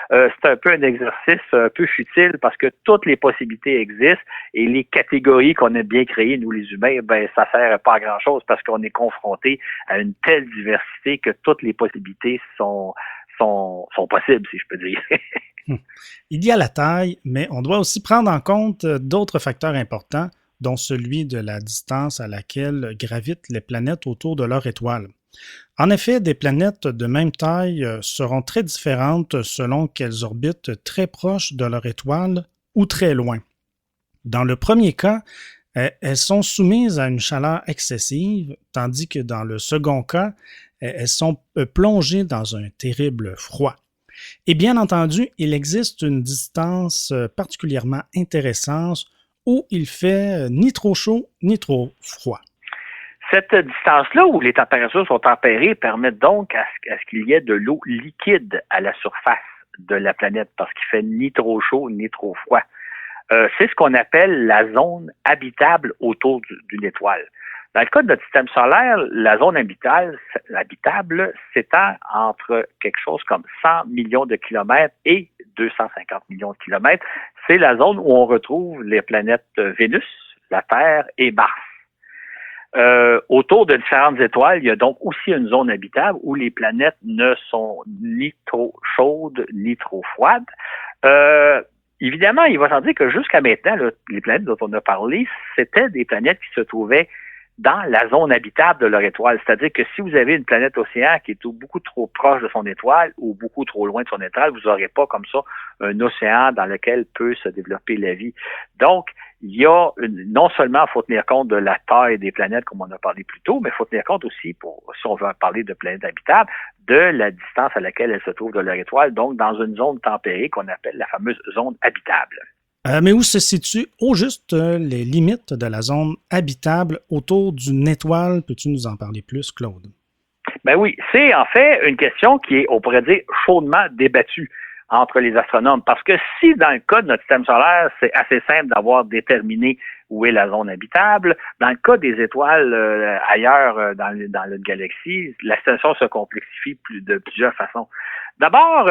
c'est un peu un exercice un peu futile parce que toutes les possibilités existent et les catégories qu'on a bien créées, nous les humains, ben ça sert pas à grand-chose parce qu'on est confronté à une telle diversité que toutes les possibilités sont possibles, si je peux dire. Il y a la taille, mais on doit aussi prendre en compte d'autres facteurs importants, dont celui de la distance à laquelle gravitent les planètes autour de leur étoile. En effet, des planètes de même taille seront très différentes selon qu'elles orbitent très proches de leur étoile ou très loin. Dans le premier cas, elles sont soumises à une chaleur excessive, tandis que dans le second cas, elles sont plongées dans un terrible froid. Et bien entendu, il existe une distance particulièrement intéressante où il fait ni trop chaud ni trop froid. Cette distance-là où les températures sont tempérées permet donc à ce qu'il y ait de l'eau liquide à la surface de la planète parce qu'il fait ni trop chaud ni trop froid. C'est ce qu'on appelle la zone habitable autour d'une étoile. Dans le cas de notre système solaire, la zone habitable s'étend entre quelque chose comme 100 millions de kilomètres et 250 millions de kilomètres. C'est la zone où on retrouve les planètes Vénus, la Terre et Mars. Autour de différentes étoiles, il y a donc aussi une zone habitable où les planètes ne sont ni trop chaudes ni trop froides. Évidemment, il va sans dire que jusqu'à maintenant, là, les planètes dont on a parlé, c'était des planètes qui se trouvaient dans la zone habitable de leur étoile. C'est-à-dire que si vous avez une planète océan qui est beaucoup trop proche de son étoile ou beaucoup trop loin de son étoile, vous n'aurez pas comme ça un océan dans lequel peut se développer la vie. Donc, il y a non seulement il faut tenir compte de la taille des planètes, comme on a parlé plus tôt, mais il faut tenir compte aussi, si on veut parler de planètes habitables, de la distance à laquelle elles se trouvent de leur étoile, donc dans une zone tempérée qu'on appelle la fameuse zone habitable. Mais où se situent au juste les limites de la zone habitable autour d'une étoile? Peux-tu nous en parler plus, Claude? Ben oui, c'est en fait une question qui est, on pourrait dire, chaudement débattue entre les astronomes. Parce que si, dans le cas de notre système solaire, c'est assez simple d'avoir déterminé où est la zone habitable, dans le cas des étoiles ailleurs dans notre galaxie, la situation se complexifie de plusieurs façons. D'abord,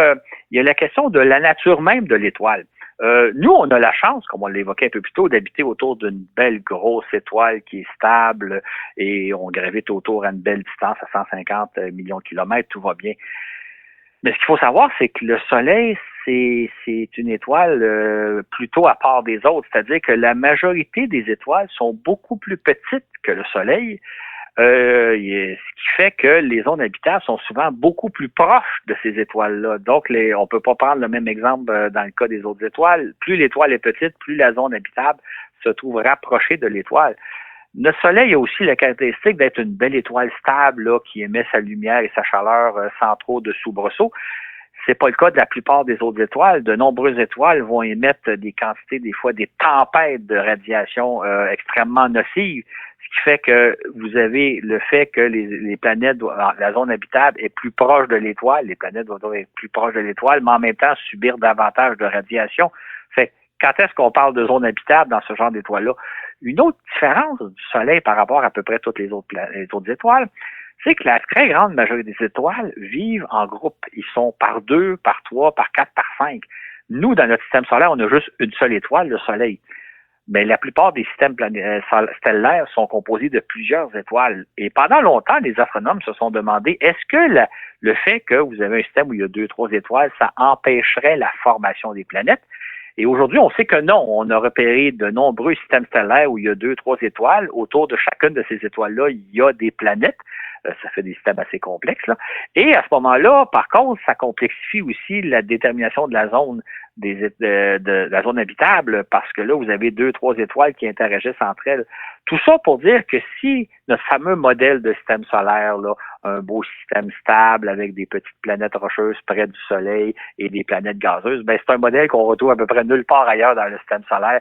il y a la question de la nature même de l'étoile. Nous, on a la chance, comme on l'évoquait un peu plus tôt, d'habiter autour d'une belle grosse étoile qui est stable et on gravite autour à une belle distance à 150 millions de kilomètres, tout va bien. Mais ce qu'il faut savoir, c'est que le Soleil, c'est une étoile plutôt à part des autres. C'est-à-dire que la majorité des étoiles sont beaucoup plus petites que le Soleil, ce qui fait que les zones habitables sont souvent beaucoup plus proches de ces étoiles-là. Donc, on peut pas prendre le même exemple dans le cas des autres étoiles. Plus l'étoile est petite, plus la zone habitable se trouve rapprochée de l'étoile. Notre Soleil a aussi la caractéristique d'être une belle étoile stable là, qui émet sa lumière et sa chaleur sans trop de soubresauts. C'est pas le cas de la plupart des autres étoiles. De nombreuses étoiles vont émettre des quantités, des fois des tempêtes de radiation extrêmement nocives, ce qui fait que vous avez le fait que les planètes, la zone habitable est plus proche de l'étoile, les planètes doivent être plus proches de l'étoile, mais en même temps subir davantage de radiation. Fait quand est-ce qu'on parle de zone habitable dans ce genre d'étoiles-là? Une autre différence du Soleil par rapport à peu près toutes les autres étoiles, c'est que la très grande majorité des étoiles vivent en groupe. Ils sont par 2, par 3, par 4, par 5. Nous, dans notre système solaire, on a juste une seule étoile, le Soleil. Mais la plupart des systèmes stellaires sont composés de plusieurs étoiles. Et pendant longtemps, les astronomes se sont demandé, est-ce que le fait que vous avez un système où il y a 2, 3 étoiles, ça empêcherait la formation des planètes? Et aujourd'hui, on sait que non. On a repéré de nombreux systèmes stellaires où il y a 2, 3 étoiles. Autour de chacune de ces étoiles-là, il y a des planètes. Ça fait des systèmes assez complexes, là. Et à ce moment-là, par contre, ça complexifie aussi la détermination de la zone de la zone habitable, parce que là, vous avez 2, 3 étoiles qui interagissent entre elles. Tout ça pour dire que si notre fameux modèle de système solaire, là, un beau système stable avec des petites planètes rocheuses près du Soleil et des planètes gazeuses, ben c'est un modèle qu'on retrouve à peu près nulle part ailleurs dans le système solaire.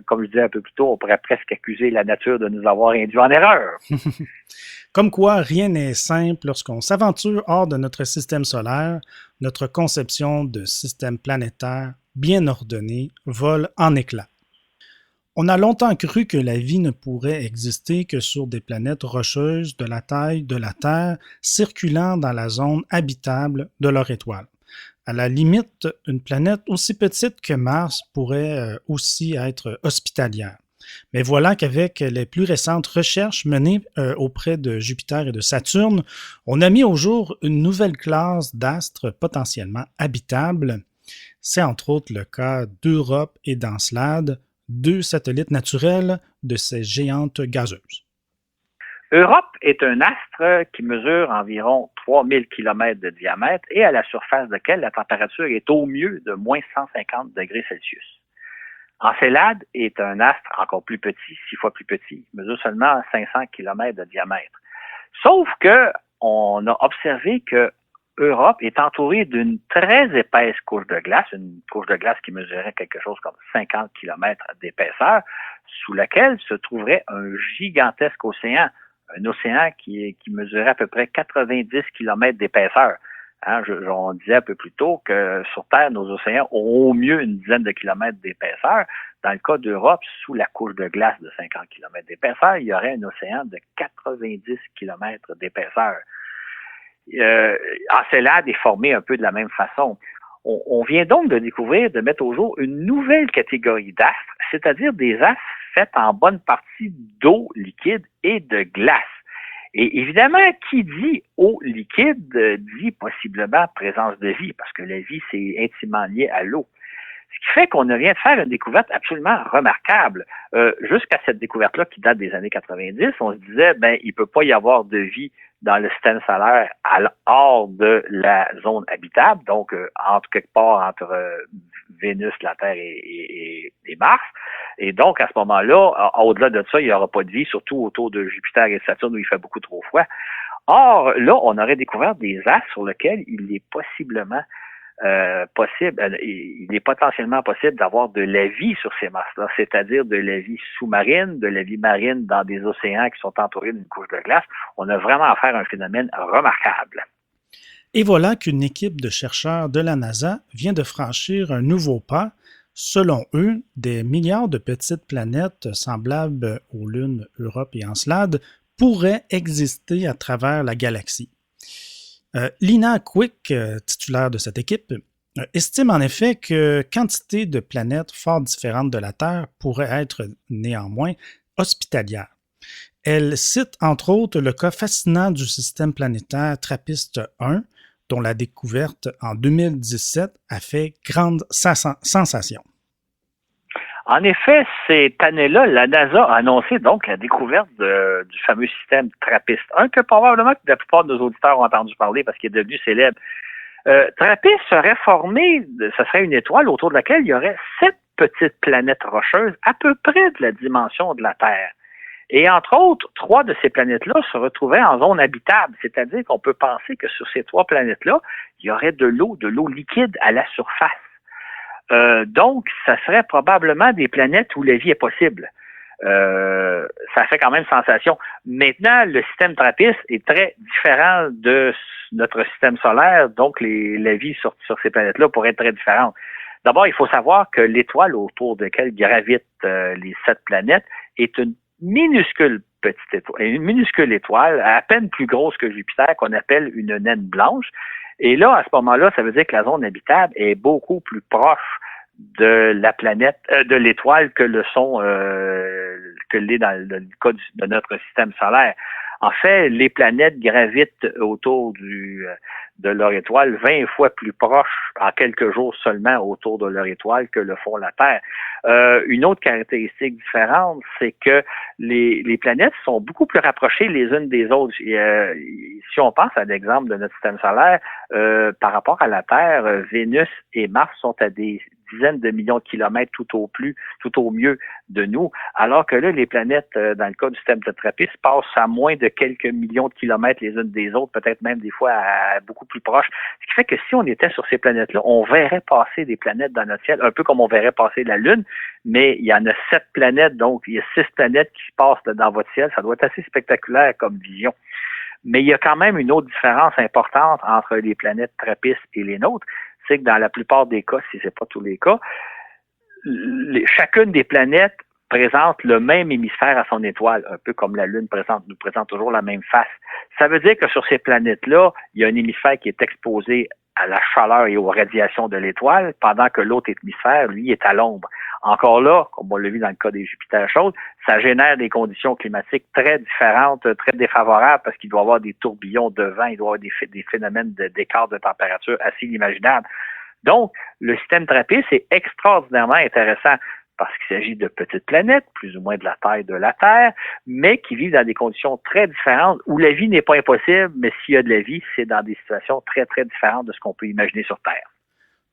Comme je disais un peu plus tôt, on pourrait presque accuser la nature de nous avoir induits en erreur. Comme quoi, rien n'est simple lorsqu'on s'aventure hors de notre système solaire. Notre conception de système planétaire bien ordonné vole en éclats. On a longtemps cru que la vie ne pourrait exister que sur des planètes rocheuses de la taille de la Terre, circulant dans la zone habitable de leur étoile. À la limite, une planète aussi petite que Mars pourrait aussi être hospitalière. Mais voilà qu'avec les plus récentes recherches menées auprès de Jupiter et de Saturne, on a mis au jour une nouvelle classe d'astres potentiellement habitables. C'est entre autres le cas d'Europe et d'Encelade, 2 satellites naturels de ces géantes gazeuses. Europe est un astre qui mesure environ 3000 km de diamètre et à la surface duquel la température est au mieux de moins 150 degrés Celsius. Encelade est un astre encore plus petit, 6 fois plus petit, il mesure seulement 500 km de diamètre. Sauf que on a observé que Europe est entourée d'une très épaisse couche de glace, une couche de glace qui mesurait quelque chose comme 50 km d'épaisseur, sous laquelle se trouverait un gigantesque océan, un océan qui mesurait à peu près 90 km d'épaisseur. Hein, on disait un peu plus tôt que sur Terre, nos océans ont au mieux une dizaine de kilomètres d'épaisseur. Dans le cas d'Europe, sous la couche de glace de 50 km d'épaisseur, il y aurait un océan de 90 km d'épaisseur. Encelade est formé un peu de la même façon. On vient donc de découvrir, de mettre au jour une nouvelle catégorie d'astres, c'est-à-dire des astres faits en bonne partie d'eau liquide et de glace. Et évidemment, qui dit eau liquide dit possiblement présence de vie, parce que la vie, c'est intimement lié à l'eau. Ce qui fait qu'on vient de faire une découverte absolument remarquable. Jusqu'à cette découverte-là, qui date des années 90, on se disait, il peut pas y avoir de vie dans le système solaire hors de la zone habitable, donc quelque part entre Vénus, la Terre et Mars. Et donc, à ce moment-là, au-delà de ça, il n'y aura pas de vie, surtout autour de Jupiter et Saturne où il fait beaucoup trop froid. Or, là, on aurait découvert des astres sur lesquels il est possiblement il est potentiellement possible d'avoir de la vie sur ces masses-là, c'est-à-dire de la vie sous-marine, de la vie marine dans des océans qui sont entourés d'une couche de glace. On a vraiment affaire à un phénomène remarquable. Et voilà qu'une équipe de chercheurs de la NASA vient de franchir un nouveau pas. Selon eux, des milliards de petites planètes semblables aux lunes Europe et Encelade pourraient exister à travers la galaxie. Lina Quick, titulaire de cette équipe, estime en effet que quantité de planètes fort différentes de la Terre pourraient être néanmoins hospitalières. Elle cite entre autres le cas fascinant du système planétaire TRAPPIST-1, dont la découverte en 2017 a fait grande sensation. En effet, cette année-là, la NASA a annoncé donc la découverte du fameux système TRAPPIST-1 que probablement la plupart de nos auditeurs ont entendu parler parce qu'il est devenu célèbre. TRAPPIST serait formé, ce serait une étoile autour de laquelle il y aurait 7 petites planètes rocheuses à peu près de la dimension de la Terre. Et entre autres, 3 de ces planètes-là se retrouvaient en zone habitable, c'est-à-dire qu'on peut penser que sur ces 3 planètes-là, il y aurait de l'eau liquide à la surface. Donc, ça serait probablement des planètes où la vie est possible. Ça fait quand même sensation. Maintenant, le système TRAPPIST est très différent de notre système solaire, donc la vie sur ces planètes-là pourrait être très différente. D'abord, il faut savoir que l'étoile autour de laquelle gravitent les 7 planètes est une minuscule étoile, à peine plus grosse que Jupiter, qu'on appelle une naine blanche. Et là, à ce moment-là, ça veut dire que la zone habitable est beaucoup plus proche de la planète, de l'étoile que l'est dans le cas de notre système solaire. En fait, les planètes gravitent autour de leur étoile 20 fois plus proches en quelques jours seulement autour de leur étoile que le font la Terre. Une autre caractéristique différente, c'est que les planètes sont beaucoup plus rapprochées les unes des autres. Si on pense à l'exemple de notre système solaire, par rapport à la Terre, Vénus et Mars sont à des dizaines de millions de kilomètres tout au mieux de nous, alors que là, les planètes, dans le cas du système de TRAPPIST, passent à moins de quelques millions de kilomètres les unes des autres, peut-être même des fois à beaucoup plus proches. Ce qui fait que si on était sur ces planètes-là, on verrait passer des planètes dans notre ciel, un peu comme on verrait passer la Lune, mais il y en a 7 planètes, donc il y a 6 planètes qui passent dans votre ciel. Ça doit être assez spectaculaire comme vision. Mais il y a quand même une autre différence importante entre les planètes TRAPPIST et les nôtres, c'est que dans la plupart des cas, si c'est pas tous les cas, chacune des planètes présente le même hémisphère à son étoile, un peu comme la Lune nous présente toujours la même face. Ça veut dire que sur ces planètes-là, il y a un hémisphère qui est exposé à la chaleur et aux radiations de l'étoile, pendant que l'autre hémisphère, lui, est à l'ombre. Encore là, comme on l'a vu dans le cas des Jupiter chaudes, ça génère des conditions climatiques très différentes, très défavorables, parce qu'il doit y avoir des tourbillons de vent, il doit y avoir des phénomènes d'écart de température assez inimaginables. Donc, le système TRAPPIST est extraordinairement intéressant parce qu'il s'agit de petites planètes, plus ou moins de la taille de la Terre, mais qui vivent dans des conditions très différentes où la vie n'est pas impossible, mais s'il y a de la vie, c'est dans des situations très, très différentes de ce qu'on peut imaginer sur Terre.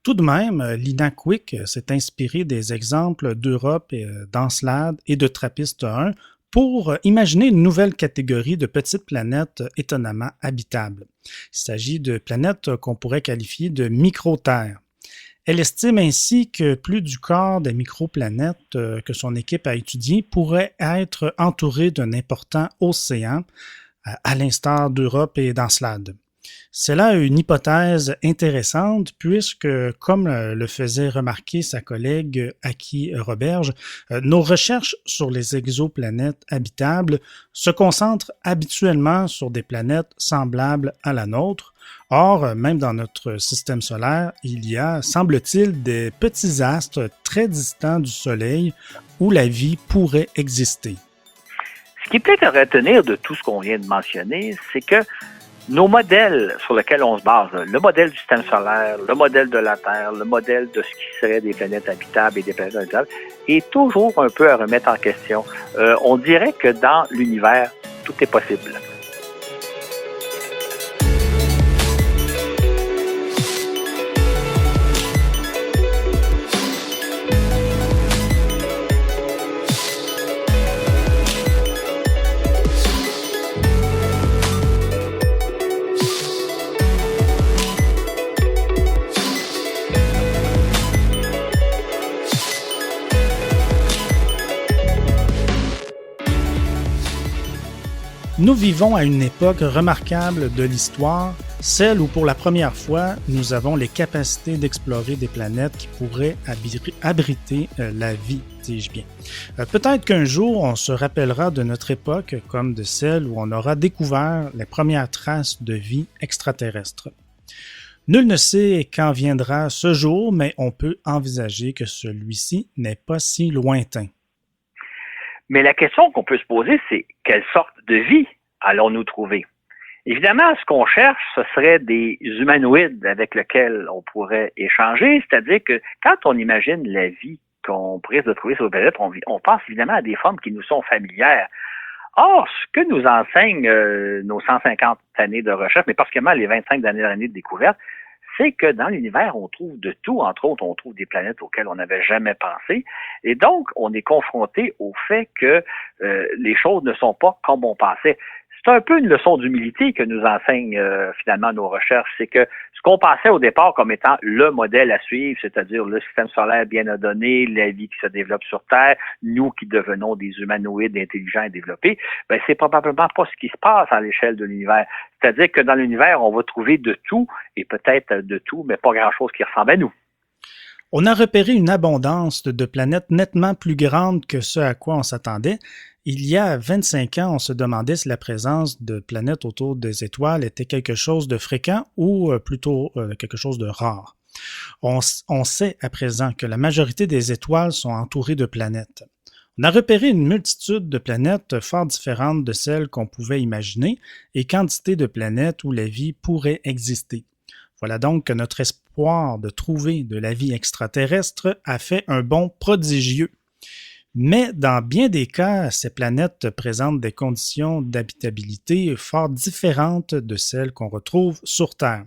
Tout de même, l'INA Quick s'est inspiré des exemples d'Europe, d'Encelade et de TRAPPIST-1 pour imaginer une nouvelle catégorie de petites planètes étonnamment habitables. Il s'agit de planètes qu'on pourrait qualifier de micro-terres. Elle estime ainsi que plus du quart des microplanètes que son équipe a étudiées pourraient être entourées d'un important océan, à l'instar d'Europe et d'Encelade. C'est là une hypothèse intéressante puisque, comme le faisait remarquer sa collègue Aki Roberge, nos recherches sur les exoplanètes habitables se concentrent habituellement sur des planètes semblables à la nôtre. Or, même dans notre système solaire, il y a, semble-t-il, des petits astres très distants du Soleil où la vie pourrait exister. Ce qui est peut-être à retenir de tout ce qu'on vient de mentionner, c'est que nos modèles sur lesquels on se base, le modèle du système solaire, le modèle de la Terre, le modèle de ce qui serait des planètes habitables et des planètes habitables, est toujours un peu à remettre en question. On dirait que dans l'univers, tout est possible. Nous vivons à une époque remarquable de l'histoire, celle où pour la première fois, nous avons les capacités d'explorer des planètes qui pourraient abriter la vie, dis-je bien. Peut-être qu'un jour, on se rappellera de notre époque comme de celle où on aura découvert les premières traces de vie extraterrestre. Nul ne sait quand viendra ce jour, mais on peut envisager que celui-ci n'est pas si lointain. Mais la question qu'on peut se poser, c'est quelle sorte de vie allons-nous trouver? Évidemment, ce qu'on cherche, ce serait des humanoïdes avec lesquels on pourrait échanger, c'est-à-dire que quand on imagine la vie qu'on pourrait se trouver sur la planète, on pense évidemment à des formes qui nous sont familières. Or, ce que nous enseignent nos 150 années de recherche, mais particulièrement les 25 dernières années de découverte, c'est que dans l'univers, on trouve de tout. Entre autres, on trouve des planètes auxquelles on n'avait jamais pensé. Et donc, on est confronté au fait que les choses ne sont pas comme on pensait. C'est un peu une leçon d'humilité que nous enseignent finalement nos recherches. C'est que ce qu'on pensait au départ comme étant le modèle à suivre, c'est-à-dire le système solaire bien ordonné, la vie qui se développe sur Terre, nous qui devenons des humanoïdes intelligents et développés, ben c'est probablement pas ce qui se passe à l'échelle de l'univers. C'est-à-dire que dans l'univers, on va trouver de tout, et peut-être de tout, mais pas grand-chose qui ressemble à nous. On a repéré une abondance de planètes nettement plus grande que ce à quoi on s'attendait. Il y a 25 ans, on se demandait si la présence de planètes autour des étoiles était quelque chose de fréquent ou plutôt quelque chose de rare. On sait à présent que la majorité des étoiles sont entourées de planètes. On a repéré une multitude de planètes fort différentes de celles qu'on pouvait imaginer et quantité de planètes où la vie pourrait exister. Voilà donc que notre espoir de trouver de la vie extraterrestre a fait un bond prodigieux. Mais dans bien des cas, ces planètes présentent des conditions d'habitabilité fort différentes de celles qu'on retrouve sur Terre.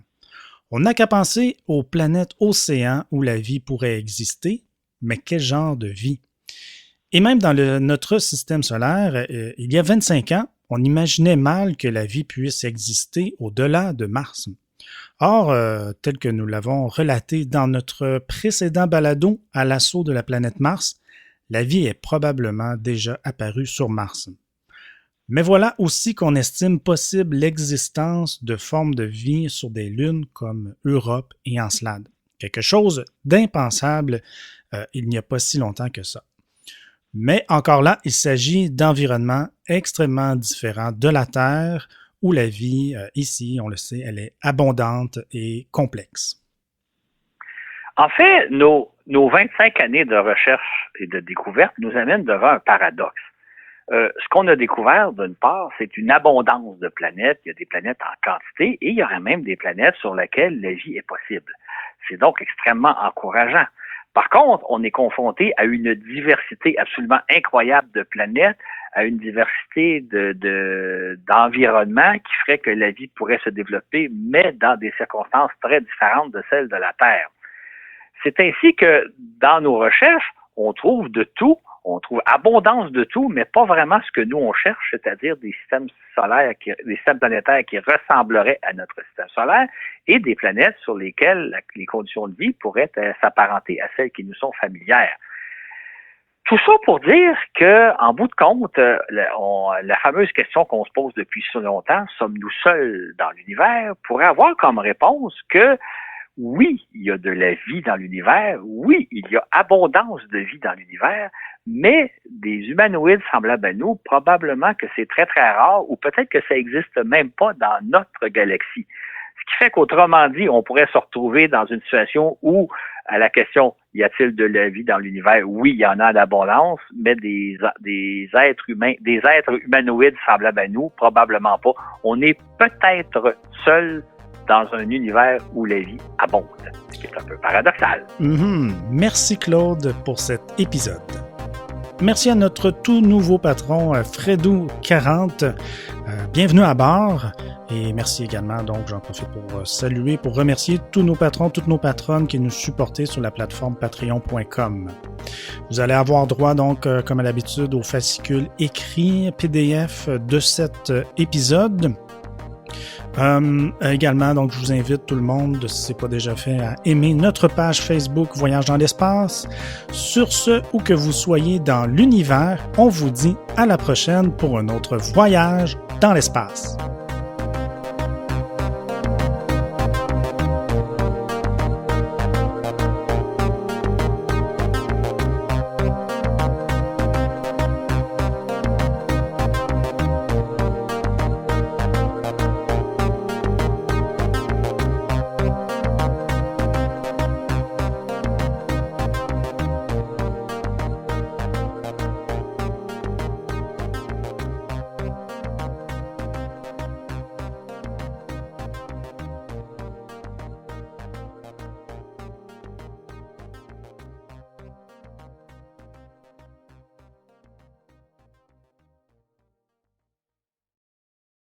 On n'a qu'à penser aux planètes océans où la vie pourrait exister, mais quel genre de vie? Et même dans notre système solaire, il y a 25 ans, on imaginait mal que la vie puisse exister au-delà de Mars. Or, tel que nous l'avons relaté dans notre précédent balado à l'assaut de la planète Mars, la vie est probablement déjà apparue sur Mars. Mais voilà aussi qu'on estime possible l'existence de formes de vie sur des lunes comme Europe et Encelade. Quelque chose d'impensable il n'y a pas si longtemps que ça. Mais encore là, il s'agit d'environnements extrêmement différents de la Terre, où la vie, ici, on le sait, elle est abondante et complexe. En fait, nos 25 années de recherche et de découverte nous amènent devant un paradoxe. Ce qu'on a découvert, d'une part, c'est une abondance de planètes. Il y a des planètes en quantité et il y aurait même des planètes sur lesquelles la vie est possible. C'est donc extrêmement encourageant. Par contre, on est confronté à une diversité absolument incroyable de planètes, à une diversité d'environnements qui ferait que la vie pourrait se développer, mais dans des circonstances très différentes de celles de la Terre. C'est ainsi que dans nos recherches, on trouve de tout, on trouve abondance de tout, mais pas vraiment ce que nous on cherche, c'est-à-dire des systèmes solaires, des systèmes planétaires qui ressembleraient à notre système solaire et des planètes sur lesquelles les conditions de vie pourraient s'apparenter à celles qui nous sont familières. Tout ça pour dire que, en bout de compte, la fameuse question qu'on se pose depuis si longtemps, sommes-nous seuls dans l'univers, pourrait avoir comme réponse que oui, il y a de la vie dans l'univers, oui, il y a abondance de vie dans l'univers, mais des humanoïdes semblables à nous, probablement que c'est très, très rare, ou peut-être que ça n'existe même pas dans notre galaxie. Ce qui fait qu'autrement dit, on pourrait se retrouver dans une situation où, à la question, y a-t-il de la vie dans l'univers? Oui, il y en a d'abondance, mais des êtres humains, des êtres humanoïdes semblables à nous, probablement pas. On est peut-être seul dans un univers où la vie abonde, ce qui est un peu paradoxal. Merci Claude pour cet épisode. Merci à notre tout nouveau patron Fredou40. Bienvenue à bord. Et merci également, donc j'en profite pour saluer, pour remercier tous nos patrons, toutes nos patronnes qui nous supportent sur la plateforme patreon.com. Vous allez avoir droit donc, comme à l'habitude, au fascicule écrit PDF de cet épisode. Également, donc, je vous invite tout le monde, si ce n'est pas déjà fait, à aimer notre page Facebook Voyage dans l'espace. Sur ce, où que vous soyez dans l'univers, on vous dit à la prochaine pour un autre voyage dans l'espace.